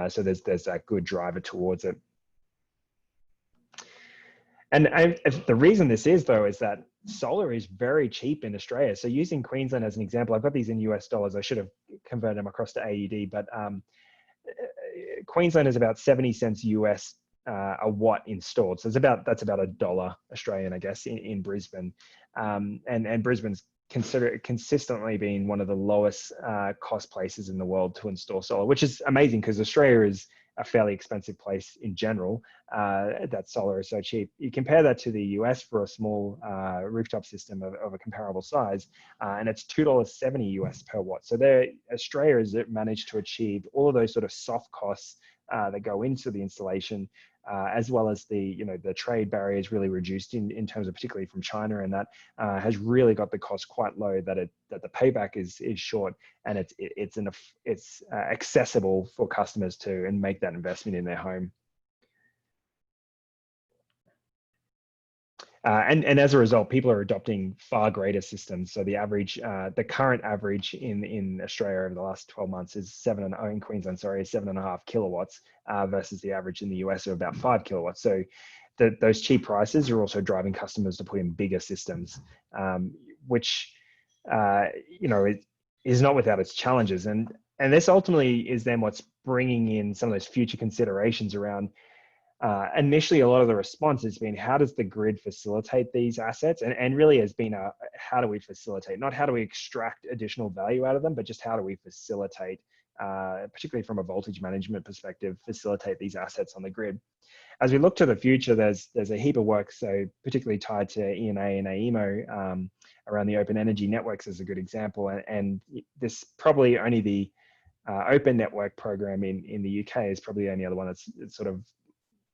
So there's that good driver towards it. And the reason this is though, is that solar is very cheap in Australia. So using Queensland as an example, I've got these in US dollars. I should have converted them across to AUD, but Queensland is about 70 cents US a watt installed. So that's about $1 Australian, I guess, in Brisbane. And Brisbane's consistently been one of the lowest cost places in the world to install solar, which is amazing because Australia is a fairly expensive place in general. That solar is so cheap. You compare that to the US for a small rooftop system of a comparable size, and it's $2.70 US per watt. So Australia has managed to achieve all of those sort of soft costs that go into the installation, as well as the trade barriers really reduced in terms of particularly from China, and that has really got the cost quite low. That the payback is short, and it's accessible for customers to and make that investment in their home. And as a result, people are adopting far greater systems. So the average, the current average in Australia over the last 12 months is in Queensland, sorry, is 7.5 kilowatts versus the average in the US of about 5 kilowatts. So those cheap prices are also driving customers to put in bigger systems, which is not without its challenges. And this ultimately is then what's bringing in some of those future considerations around. Initially, a lot of the response has been, how does the grid facilitate these assets? And really has been how do we facilitate, not how do we extract additional value out of them, but just how do we facilitate particularly from a voltage management perspective, facilitate these assets on the grid. As we look to the future, there's a heap of work, so particularly tied to ENA and AEMO around the open energy networks is a good example. And this probably only the open network program in the UK is probably the only other one that's sort of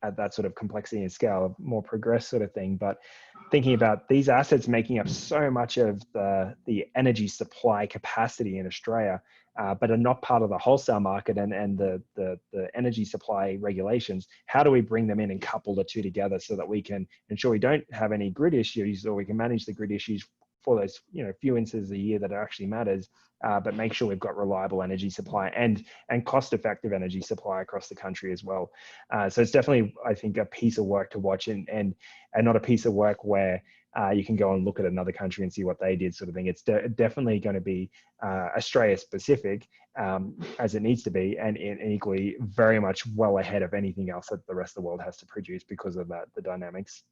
at that sort of complexity and scale, more progressed sort of thing. But thinking about these assets making up so much of the energy supply capacity in Australia, but are not part of the wholesale market and the energy supply regulations, how do we bring them in and couple the two together so that we can ensure we don't have any grid issues, or we can manage the grid issues for those few instances a year that it actually matters, but make sure we've got reliable energy supply and cost-effective energy supply across the country as well. So it's definitely, I think, a piece of work to watch, and not a piece of work where you can go and look at another country and see what they did, sort of thing. It's definitely going to be Australia specific, as it needs to be, and equally very much well ahead of anything else that the rest of the world has to produce because of the dynamics.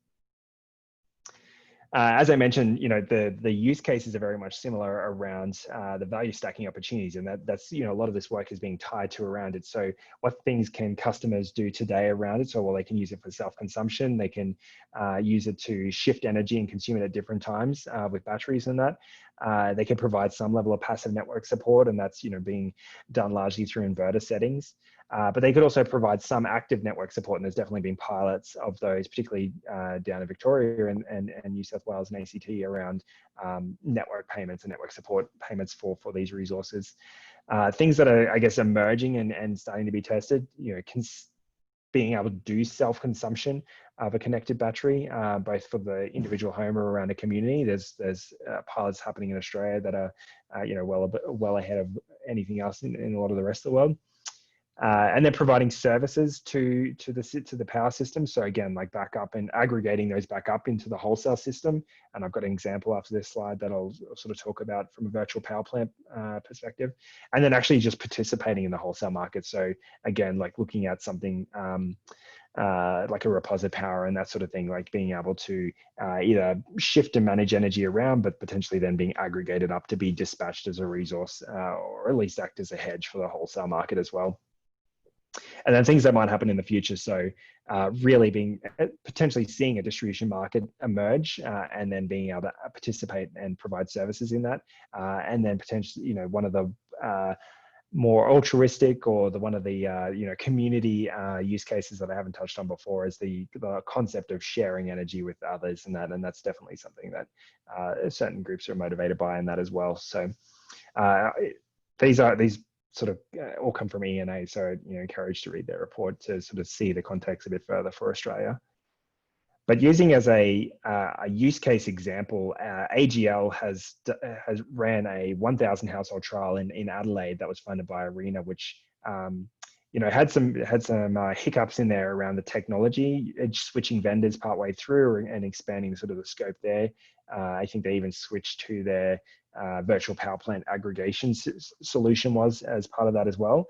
As I mentioned, the use cases are very much similar around the value stacking opportunities, and that's a lot of this work is being tied to around it. So what things can customers do today around it? So, well, they can use it for self-consumption. They can use it to shift energy and consume it at different times with batteries and that. They can provide some level of passive network support, and that's being done largely through inverter settings. But they could also provide some active network support, and there's definitely been pilots of those, particularly down in Victoria and New South Wales and ACT around network payments and network support payments for these resources. Things that are, I guess, emerging and starting to be tested, being able to do self-consumption of a connected battery, both for the individual home or around a community. There's pilots happening in Australia that are well ahead of anything else in a lot of the rest of the world. And then providing services to the power system. So again, like backup and aggregating those back up into the wholesale system. And I've got an example after this slide that I'll sort of talk about from a virtual power plant perspective. And then actually just participating in the wholesale market. So again, like looking at something like a reposit power and that sort of thing, like being able to either shift and manage energy around, but potentially then being aggregated up to be dispatched as a resource, or at least act as a hedge for the wholesale market as well. And then things that might happen in the future. So really potentially seeing a distribution market emerge, and then being able to participate and provide services in that. And then potentially, one of the more altruistic or one of the community use cases that I haven't touched on before is the concept of sharing energy with others, and that's definitely something that certain groups are motivated by in that as well. So these sort of all come from ENA, so encouraged to read their report to sort of see the context a bit further for Australia. But using as a use case example, AGL has ran a 1,000 household trial in Adelaide that was funded by ARENA, which had some hiccups in there around the technology, switching vendors partway through and expanding sort of the scope there. I think they even switched to their virtual power plant aggregation solution was as part of that as well.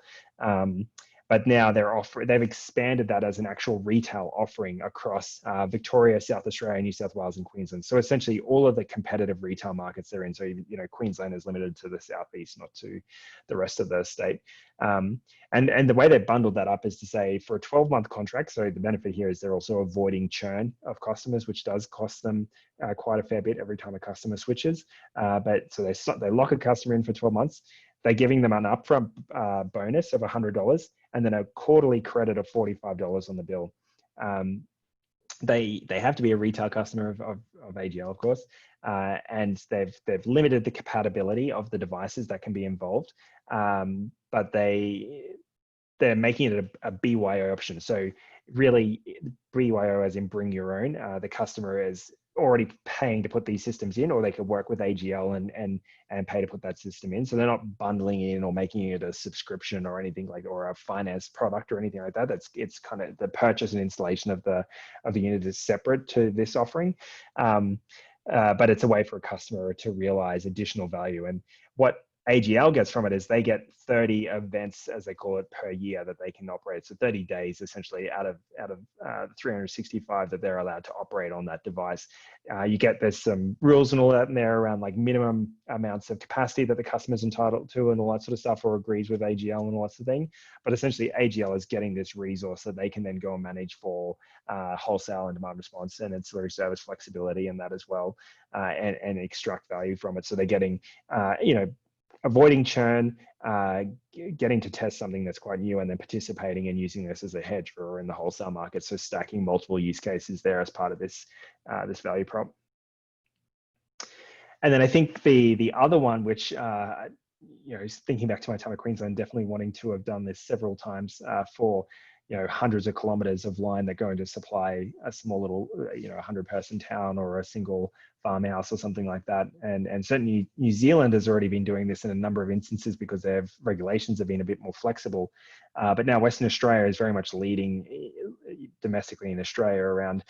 But now they've expanded that as an actual retail offering across Victoria, South Australia, New South Wales, and Queensland. So essentially all of the competitive retail markets they're in. So even, Queensland is limited to the southeast, not to the rest of the state. And the way they bundled that up is to say for a 12-month contract. So the benefit here is they're also avoiding churn of customers, which does cost them quite a fair bit every time a customer switches. But so they lock a customer in for 12 months. They're giving them an upfront bonus of $100 and then a quarterly credit of $45 on the bill. They have to be a retail customer of AGL, of course, and they've limited the compatibility of the devices that can be involved, but they're making it a BYO option. So really, BYO as in bring your own. The customer is already paying to put these systems in, or they could work with AGL and pay to put that system in. So they're not bundling in or making it a subscription or anything or a finance product or anything like that. It's kind of the purchase and installation of the unit is separate to this offering. But it's a way for a customer to realize additional value. And what AGL gets from it is they get 30 events, as they call it, per year that they can operate. So 30 days essentially out of 365 that they're allowed to operate on that device. There's some rules and all that in there around like minimum amounts of capacity that the customer's entitled to and all that sort of stuff, or agrees with AGL and all that sort of thing. But essentially AGL is getting this resource that they can then go and manage for wholesale and demand response and ancillary service flexibility and that as well, and extract value from it. So they're getting, avoiding churn, getting to test something that's quite new, and then participating and using this as a hedge for in the wholesale market. So stacking multiple use cases there as part of this this value prop. And then I think the other one, which thinking back to my time at Queensland, definitely wanting to have done this several times for hundreds of kilometers of line that go into supply a small little 100-person town or a single farmhouse or something like that. And certainly New Zealand has already been doing this in a number of instances because their regulations have been a bit more flexible. But now Western Australia is very much leading domestically in Australia around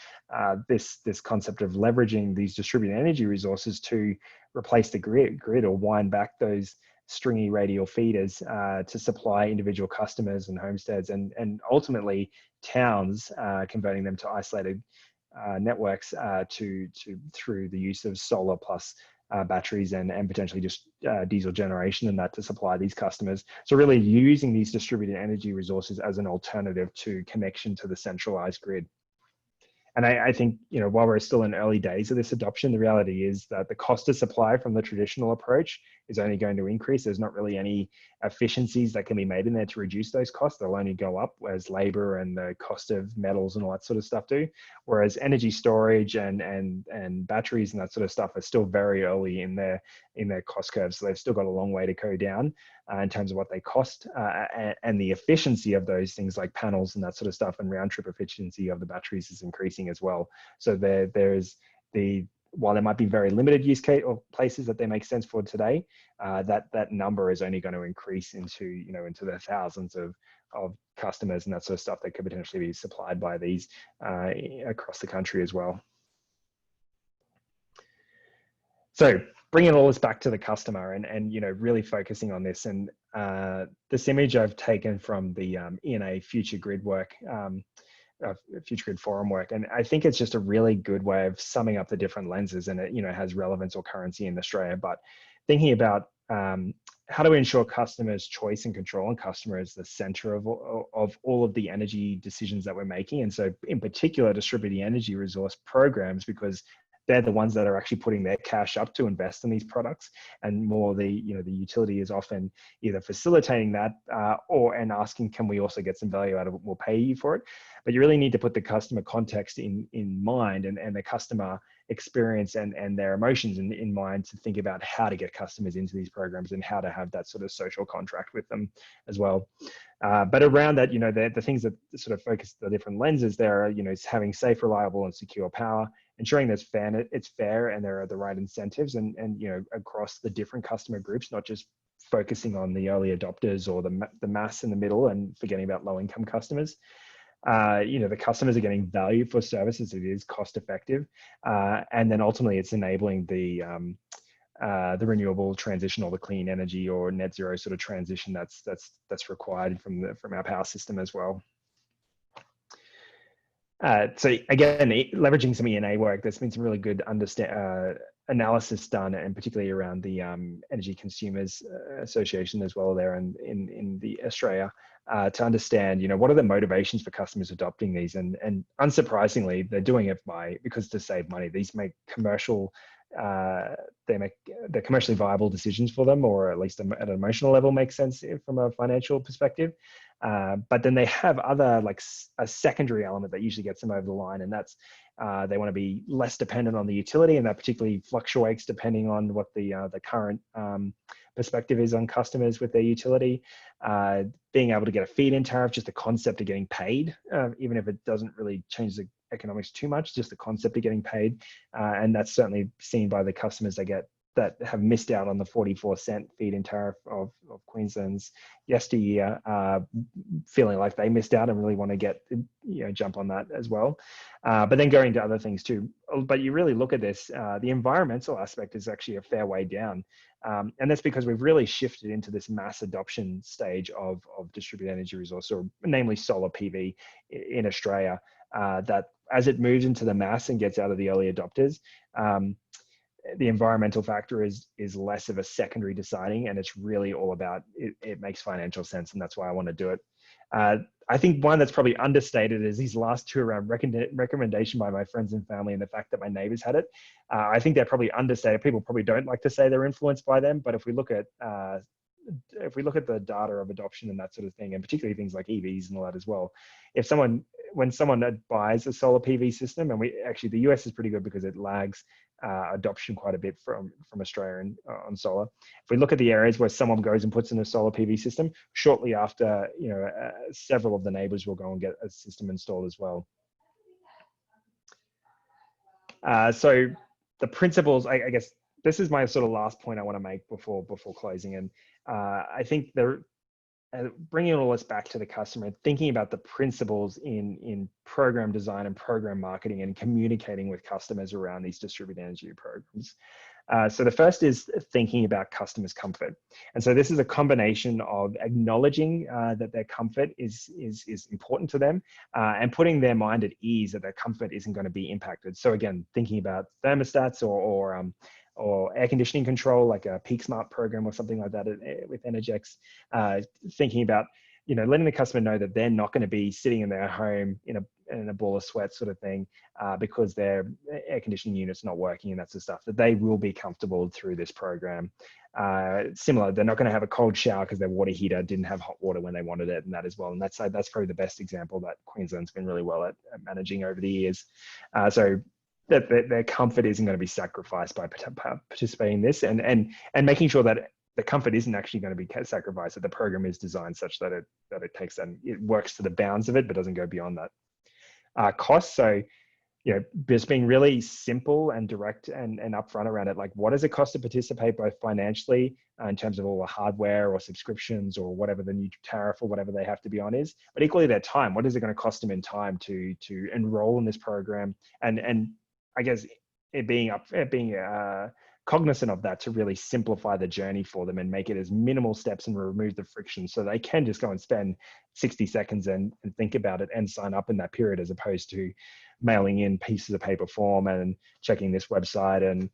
this concept of leveraging these distributed energy resources to replace the grid or wind back those stringy radial feeders to supply individual customers and homesteads and ultimately towns, converting them to isolated networks through the use of solar plus batteries and potentially just diesel generation and that to supply these customers. So really using these distributed energy resources as an alternative to connection to the centralized grid. And I think, while we're still in early days of this adoption, the reality is that the cost of supply from the traditional approach is only going to increase. There's not really any efficiencies that can be made in there to reduce those costs. They'll only go up as labor and the cost of metals and all that sort of stuff do. Whereas energy storage and batteries and that sort of stuff are still very early in their cost curve. So they've still got a long way to go down in terms of what they cost and the efficiency of those things like panels and that sort of stuff, and round trip efficiency of the batteries is increasing as well. So while there might be very limited use case or places that they make sense for today, that number is only going to increase into the thousands of customers and that sort of stuff that could potentially be supplied by these across the country as well. So bringing all this back to the customer and really focusing on this, and this image I've taken from the ENA Future Grid work, Future Grid Forum work, and I think it's just a really good way of summing up the different lenses, and it has relevance or currency in Australia. But thinking about how do we ensure customers' choice and control, and customer is the center of all of the energy decisions that we're making, and so in particular distributed energy resource programs, because they're the ones that are actually putting their cash up to invest in these products, and more the utility is often either facilitating that and asking, can we also get some value out of it? We'll pay you for it. But you really need to put the customer context in mind and the customer experience and their emotions in mind to think about how to get customers into these programs and how to have that sort of social contract with them as well. But around that, the things that sort of focus the different lenses there are, is having safe, reliable, and secure power, ensuring it's fair and there are the right incentives and across the different customer groups, not just focusing on the early adopters or the mass in the middle and forgetting about low-income customers. The customers are getting value for services. It is cost effective, and then ultimately it's enabling the renewable transition or the clean energy or net zero sort of transition that's required from our power system as well. So again, leveraging some ENA work, there's been some really good analysis done, and particularly around the Energy Consumers Association as well there in the Australia, to understand, what are the motivations for customers adopting these, and unsurprisingly, they're doing it because to save money. These make they're commercially viable decisions for them, or at least at an emotional level makes sense from a financial perspective. But then they have other, like a secondary element that usually gets them over the line, and that's they want to be less dependent on the utility, and that particularly fluctuates depending on what the current perspective is on customers with their utility. Being able to get a feed-in tariff, just the concept of getting paid, even if it doesn't really change the economics too much, just the concept of getting paid, and that's certainly seen by the customers. They get that have missed out on the 44-cent feed-in tariff of Queensland's yesteryear, feeling like they missed out and really want to get, jump on that as well. But then going to other things too. But you really look at this, the environmental aspect is actually a fair way down. And that's because we've really shifted into this mass adoption stage of distributed energy resource, or namely solar PV in Australia, that as it moves into the mass and gets out of the early adopters, the environmental factor is less of a secondary deciding, and it's really all about it makes financial sense, and that's why I want to do it. I think one that's probably understated is these last two around recommendation by my friends and family, and the fact that my neighbors had it. I think they're probably understated. People probably don't like to say they're influenced by them, but if we look at the data of adoption and that sort of thing, and particularly things like EVs and all that as well, when someone buys a solar PV system, and the US is pretty good because it lags adoption quite a bit from Australia on solar. If we look at the areas where someone goes and puts in a solar PV system, shortly after, several of the neighbors will go and get a system installed as well. So the principles, I guess, this is my sort of last point I want to make before closing. And I think bringing all this back to the customer, thinking about the principles in program design and program marketing and communicating with customers around these distributed energy programs. So the first is thinking about customers' comfort. And so this is a combination of acknowledging that their comfort is important to them, and putting their mind at ease that their comfort isn't going to be impacted. So again, thinking about thermostats or air conditioning control, like a Peak Smart program or something like that with Energex, thinking about, letting the customer know that they're not going to be sitting in their home in a ball of sweat sort of thing, because their air conditioning unit's not working and that sort of stuff, that they will be comfortable through this program. Similar, they're not going to have a cold shower because their water heater didn't have hot water when they wanted it, and that as well. And that's probably the best example that Queensland's been really well at managing over the years. So that their comfort isn't going to be sacrificed by participating in this, and making sure that the comfort isn't actually going to be sacrificed, that the program is designed such that it takes and it works to the bounds of it, but doesn't go beyond that. Costs, so just being really simple and direct and upfront around it, like what does it cost to participate, both financially in terms of all the hardware or subscriptions or whatever the new tariff or whatever they have to be on is, but equally their time. What is it going to cost them in time to enroll in this program, and I guess being cognizant of that to really simplify the journey for them and make it as minimal steps and remove the friction, so they can just go and spend 60 seconds and think about it and sign up in that period, as opposed to mailing in pieces of paper form and checking this website and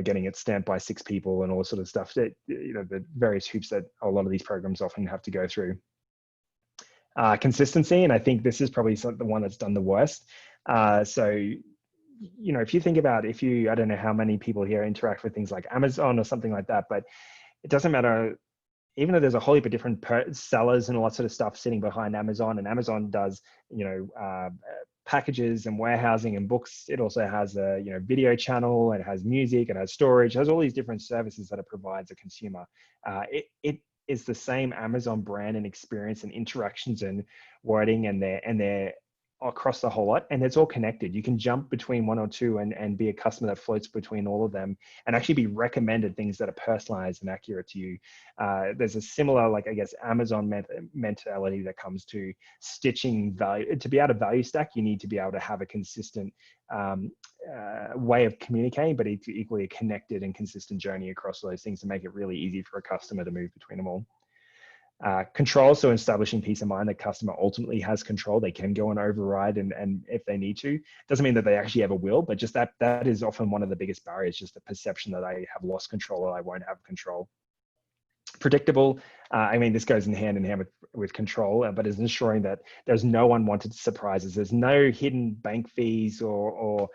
getting it stamped by 6 people and all sort of stuff that the various hoops that a lot of these programs often have to go through. Consistency, and I think this is probably the one that's done the worst. So if you think about, I don't know how many people here interact with things like Amazon or something like that, but it doesn't matter, even though there's a whole heap of different sellers and all that sort of stuff sitting behind Amazon, and Amazon does, packages and warehousing and books. It also has a, video channel, it has music, it has storage, it has all these different services that it provides a consumer. It is the same Amazon brand and experience and interactions and wording, and their across the whole lot, and it's all connected. You can jump between one or two and be a customer that floats between all of them, and actually be recommended things that are personalized and accurate to you. There's a similar, Amazon mentality that comes to stitching value. To be able to value stack, you need to be able to have a consistent way of communicating, but equally a connected and consistent journey across those things to make it really easy for a customer to move between them all. Control, so establishing peace of mind that customer ultimately has control. They can go and override and if they need to. Doesn't mean that they actually ever will, but just that is often one of the biggest barriers, just the perception that I have lost control or I won't have control. Predictable, this goes hand in hand with control, but is ensuring that there's no unwanted surprises. There's no hidden bank fees or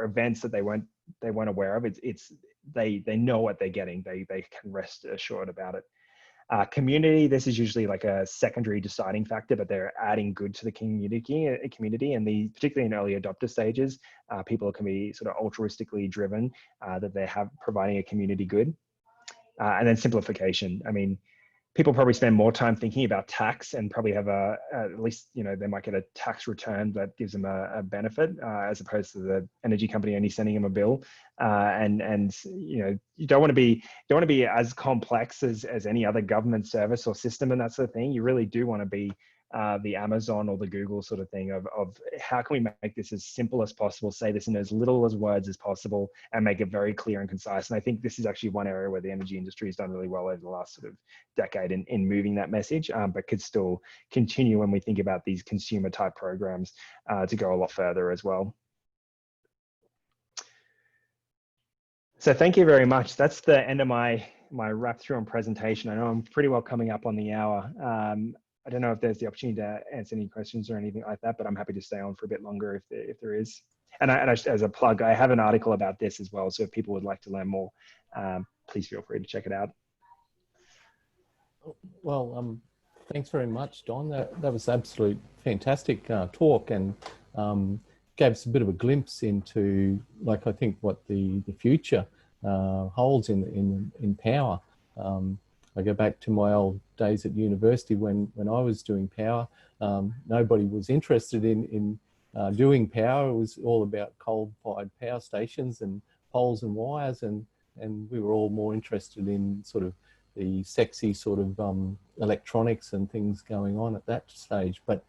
events that they weren't aware of. They know what they're getting. They can rest assured about it. Community, this is usually like a secondary deciding factor, but they're adding good to the community, and particularly in early adopter stages, people can be sort of altruistically driven, that they have providing a community good. And then simplification. people probably spend more time thinking about tax and probably have at least, you know, they might get a tax return that gives them a benefit as opposed to the energy company only sending them a bill. And you know, you don't want to be as complex as any other government service or system and that sort of thing. You really do want to be the Amazon or the Google sort of thing of how can we make this as simple as possible, say this in as little as words as possible, and make it very clear and concise. And I think this is actually one area where the energy industry has done really well over the last sort of decade in moving that message, but could still continue when we think about these consumer type programs to go a lot further as well. So thank you very much. That's the end of my wrap through and presentation. I know I'm pretty well coming up on the hour. I don't know if there's the opportunity to answer any questions or anything like that, but I'm happy to stay on for a bit longer if there is. And as a plug, I have an article about this as well. So if people would like to learn more, please feel free to check it out. Well, thanks very much, Don. That was absolute fantastic talk, and gave us a bit of a glimpse into, like, I think what the future holds in power. I go back to my old days at university when I was doing power. Nobody was interested in doing power. It was all about coal-fired power stations and poles and wires, and we were all more interested in sort of the sexy sort of electronics and things going on at that stage. But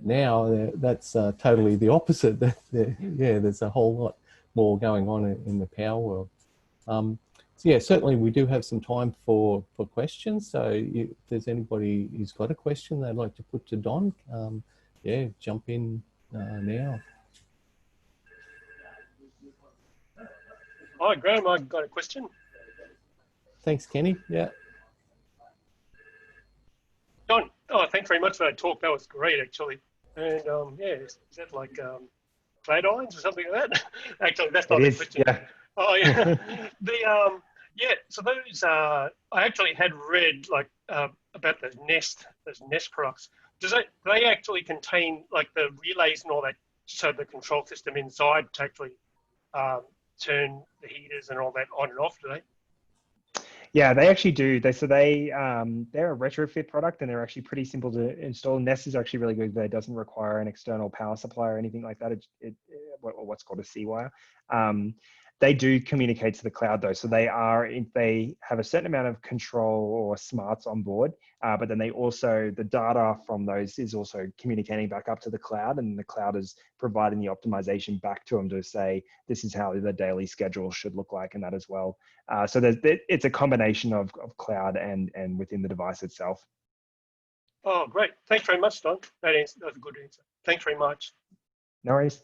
now that's totally the opposite. Yeah, there's a whole lot more going on in the power world. So yeah, certainly we do have some time for questions. So if there's anybody who's got a question they'd like to put to Don, yeah, jump in now. Hi, Graham, I've got a question. Thanks, Kenny. Yeah. Don, thanks very much for that talk. That was great, actually. And yeah, is that like clad irons or something like that? Actually, that's not the question. Yeah. Oh yeah. Yeah. So those I actually had read like about those Nest products. Do they actually contain like the relays and all that, so the control system inside to actually turn the heaters and all that on and off? Do they? Yeah, they actually do. They're a retrofit product, and they're actually pretty simple to install. Nest is actually really good. That it doesn't require an external power supply or anything like that. Or what's called a C-wire. They do communicate to the cloud though. So they have a certain amount of control or smarts on board, but then the data from those is also communicating back up to the cloud, and the cloud is providing the optimization back to them to say, this is how the daily schedule should look like, and that as well. So it's a combination of cloud and within the device itself. Oh, great. Thanks very much, Don. That was a good answer. Thanks very much. No worries.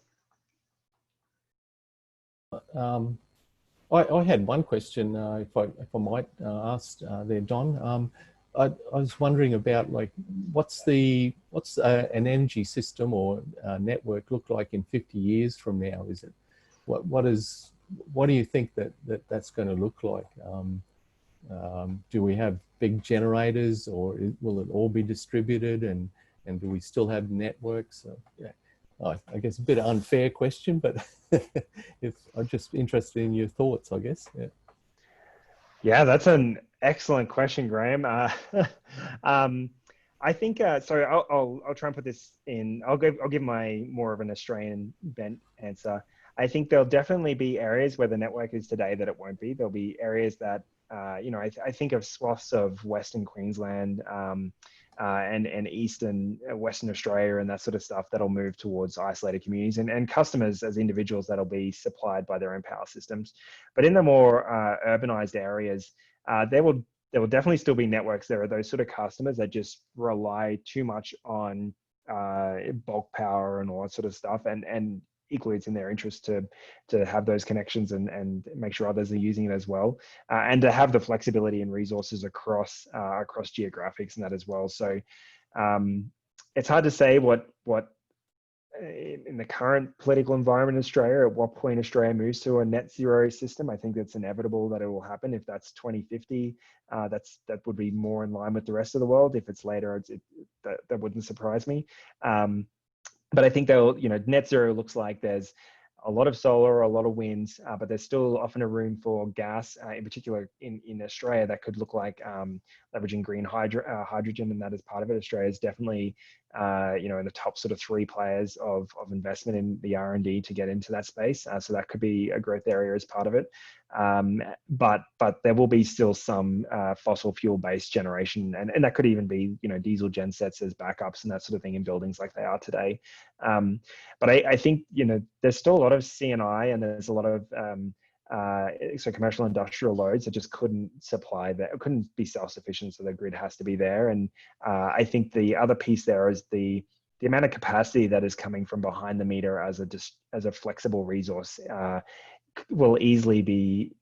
I had one question, if I might ask there, Don. I was wondering about, like, what's an energy system or network look like in 50 years from now? Is it what do you think that's going to look like? Do we have big generators, or will it all be distributed, and do we still have networks? Yeah. I guess a bit of unfair question, but I'm just interested in your thoughts, I guess. Yeah. Yeah, that's an excellent question, Graham. I think so. I'll try and put this in. I'll give my more of an Australian bent answer. I think there'll definitely be areas where the network is today that it won't be. There'll be areas that I think of swaths of Western Queensland. And Eastern Western Australia and that sort of stuff that'll move towards isolated communities, and customers as individuals that'll be supplied by their own power systems. But in the more urbanized areas, there will definitely still be networks. There are those sort of customers that just rely too much on bulk power and all that sort of stuff, and equally it's in their interest to have those connections and make sure others are using it as well, and to have the flexibility and resources across geographics and that as well. So it's hard to say what in the current political environment in Australia, at what point Australia moves to a net zero system. I think that's inevitable that it will happen. If that's 2050, that would be more in line with the rest of the world. If it's later, that wouldn't surprise me. But I think net zero looks like there's a lot of solar, a lot of wind, but there's still often a room for gas, in particular in Australia, that could look like leveraging green hydrogen, and that is part of it. Australia is definitely, in the top sort of 3 players of investment in the R&D to get into that space. So that could be a growth area as part of it. But there will be still some fossil fuel based generation, and that could even be, diesel gen sets as backups and that sort of thing in buildings like they are today. But I think, there's still a lot of CNI, and there's a lot of so commercial industrial loads that just couldn't supply that, couldn't be self-sufficient, so the grid has to be there. And I think the other piece there is the amount of capacity that is coming from behind the meter as a flexible resource. Will easily be,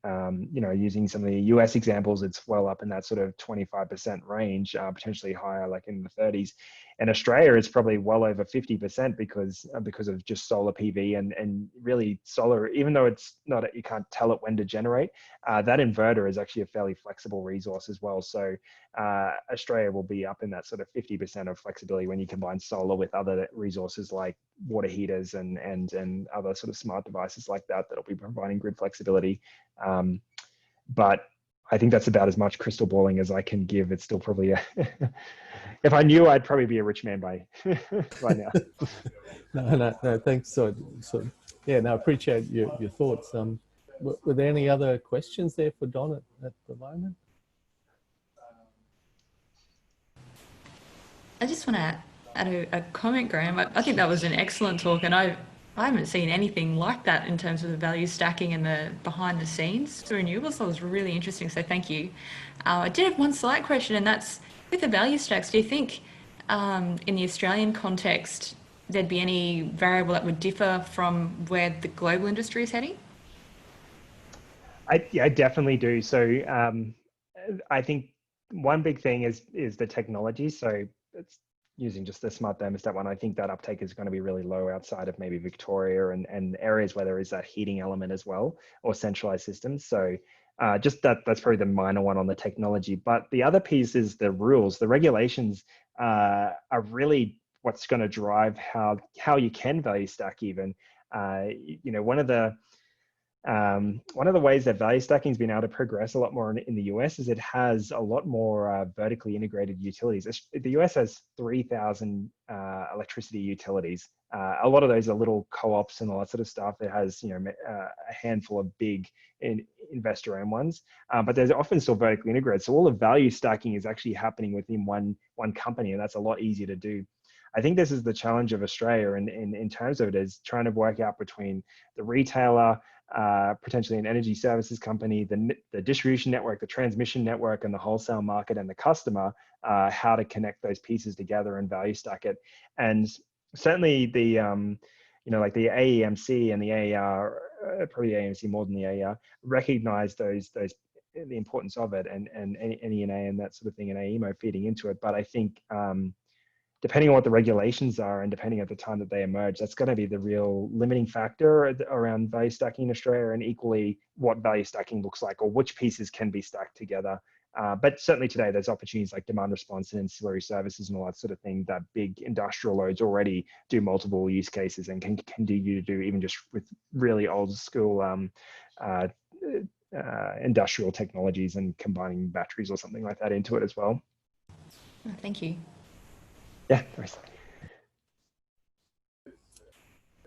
using some of the US examples, it's well up in that sort of 25% range, potentially higher, like in the 30s. And Australia is probably well over 50% because of just solar PV and really solar, even though it's not, you can't tell it when to generate, that inverter is actually a fairly flexible resource as well. So Australia will be up in that sort of 50% of flexibility when you combine solar with other resources like water heaters and other sort of smart devices like that that'll be providing grid flexibility. But I think that's about as much crystal balling as I can give. It's still probably if I knew, I'd probably be a rich man by now. No, thanks. So yeah, no, I appreciate your thoughts. Were there any other questions there for Don at the moment? I just want to add a comment, Graham. I think that was an excellent talk, and I haven't seen anything like that in terms of the value stacking and the behind the scenes for renewables. That was really interesting, so thank you. I did have one slight question, and that's with the value stacks, do you think in the Australian context there'd be any variable that would differ from where the global industry is heading? I definitely do. So I think one big thing is the technology. So it's using just the smart thermostat one. I think that uptake is going to be really low outside of maybe Victoria and areas where there is that heating element as well, or centralized systems. So just that's probably the minor one on the technology. But the other piece is the rules. The regulations are really what's going to drive how you can value stack even. One of the ways that value stacking has been able to progress a lot more in the US is it has a lot more vertically integrated utilities. The US has 3,000 electricity utilities. A lot of those are little co-ops and all that sort of stuff. It has a handful of big investor-owned ones, but they're often still vertically integrated. So all the value stacking is actually happening within one company, and that's a lot easier to do. I think this is the challenge of Australia in terms of it, is trying to work out between the retailer, potentially an energy services company, the distribution network, the transmission network, and the wholesale market and the customer, how to connect those pieces together and value stack it. And certainly the, like the AEMC and the AER, probably AEMC more than the AER, recognize the importance of it, and NENA and that sort of thing, and AEMO feeding into it. But I think depending on what the regulations are and depending at the time that they emerge, that's going to be the real limiting factor around value stacking in Australia, and equally what value stacking looks like, or which pieces can be stacked together. But certainly today, there's opportunities like demand response and ancillary services and all that sort of thing that big industrial loads already do multiple use cases and can continue to do, even just with really old school industrial technologies and combining batteries or something like that into it as well. Thank you. Yeah, nice.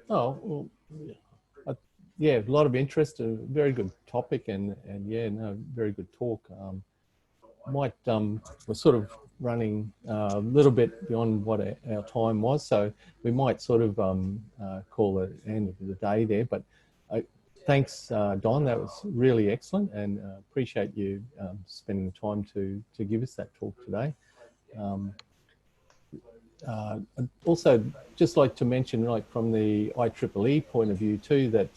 Oh, well, yeah, a lot of interest, a very good topic, and yeah, no, very good talk. We're sort of running a little bit beyond what our time was, so we might sort of call it end of the day there. But thanks, Don, that was really excellent, and appreciate you spending the time to give us that talk today. I'd also just like to mention, like from the IEEE point of view too, that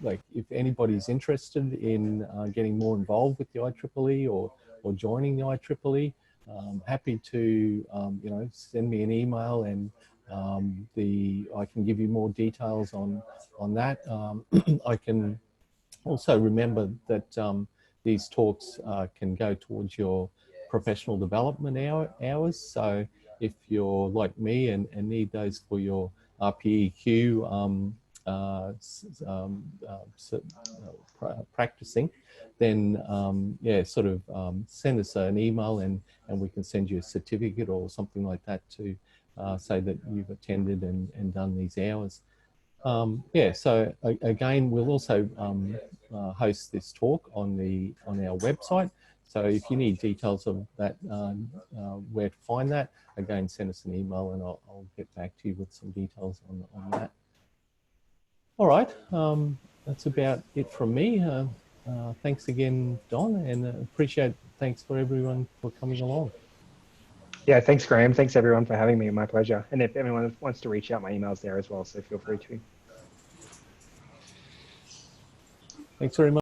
like if anybody's interested in getting more involved with the IEEE or joining the IEEE, happy to send me an email, and I can give you more details on that. I can also remember that these talks can go towards your professional development hours. So if you're like me and need those for your RPEQ practicing, then yeah, sort of send us an email and we can send you a certificate or something like that to say that you've attended and done these hours. Yeah, so again, we'll also host this talk on our website. So if you need details of that, where to find that, again, send us an email and I'll get back to you with some details on that. All right, that's about it from me. Thanks again, Don, and thanks for everyone for coming along. Yeah, thanks, Graham. Thanks, everyone, for having me. My pleasure. And if anyone wants to reach out, my email's there as well, so feel free to. Thanks very much.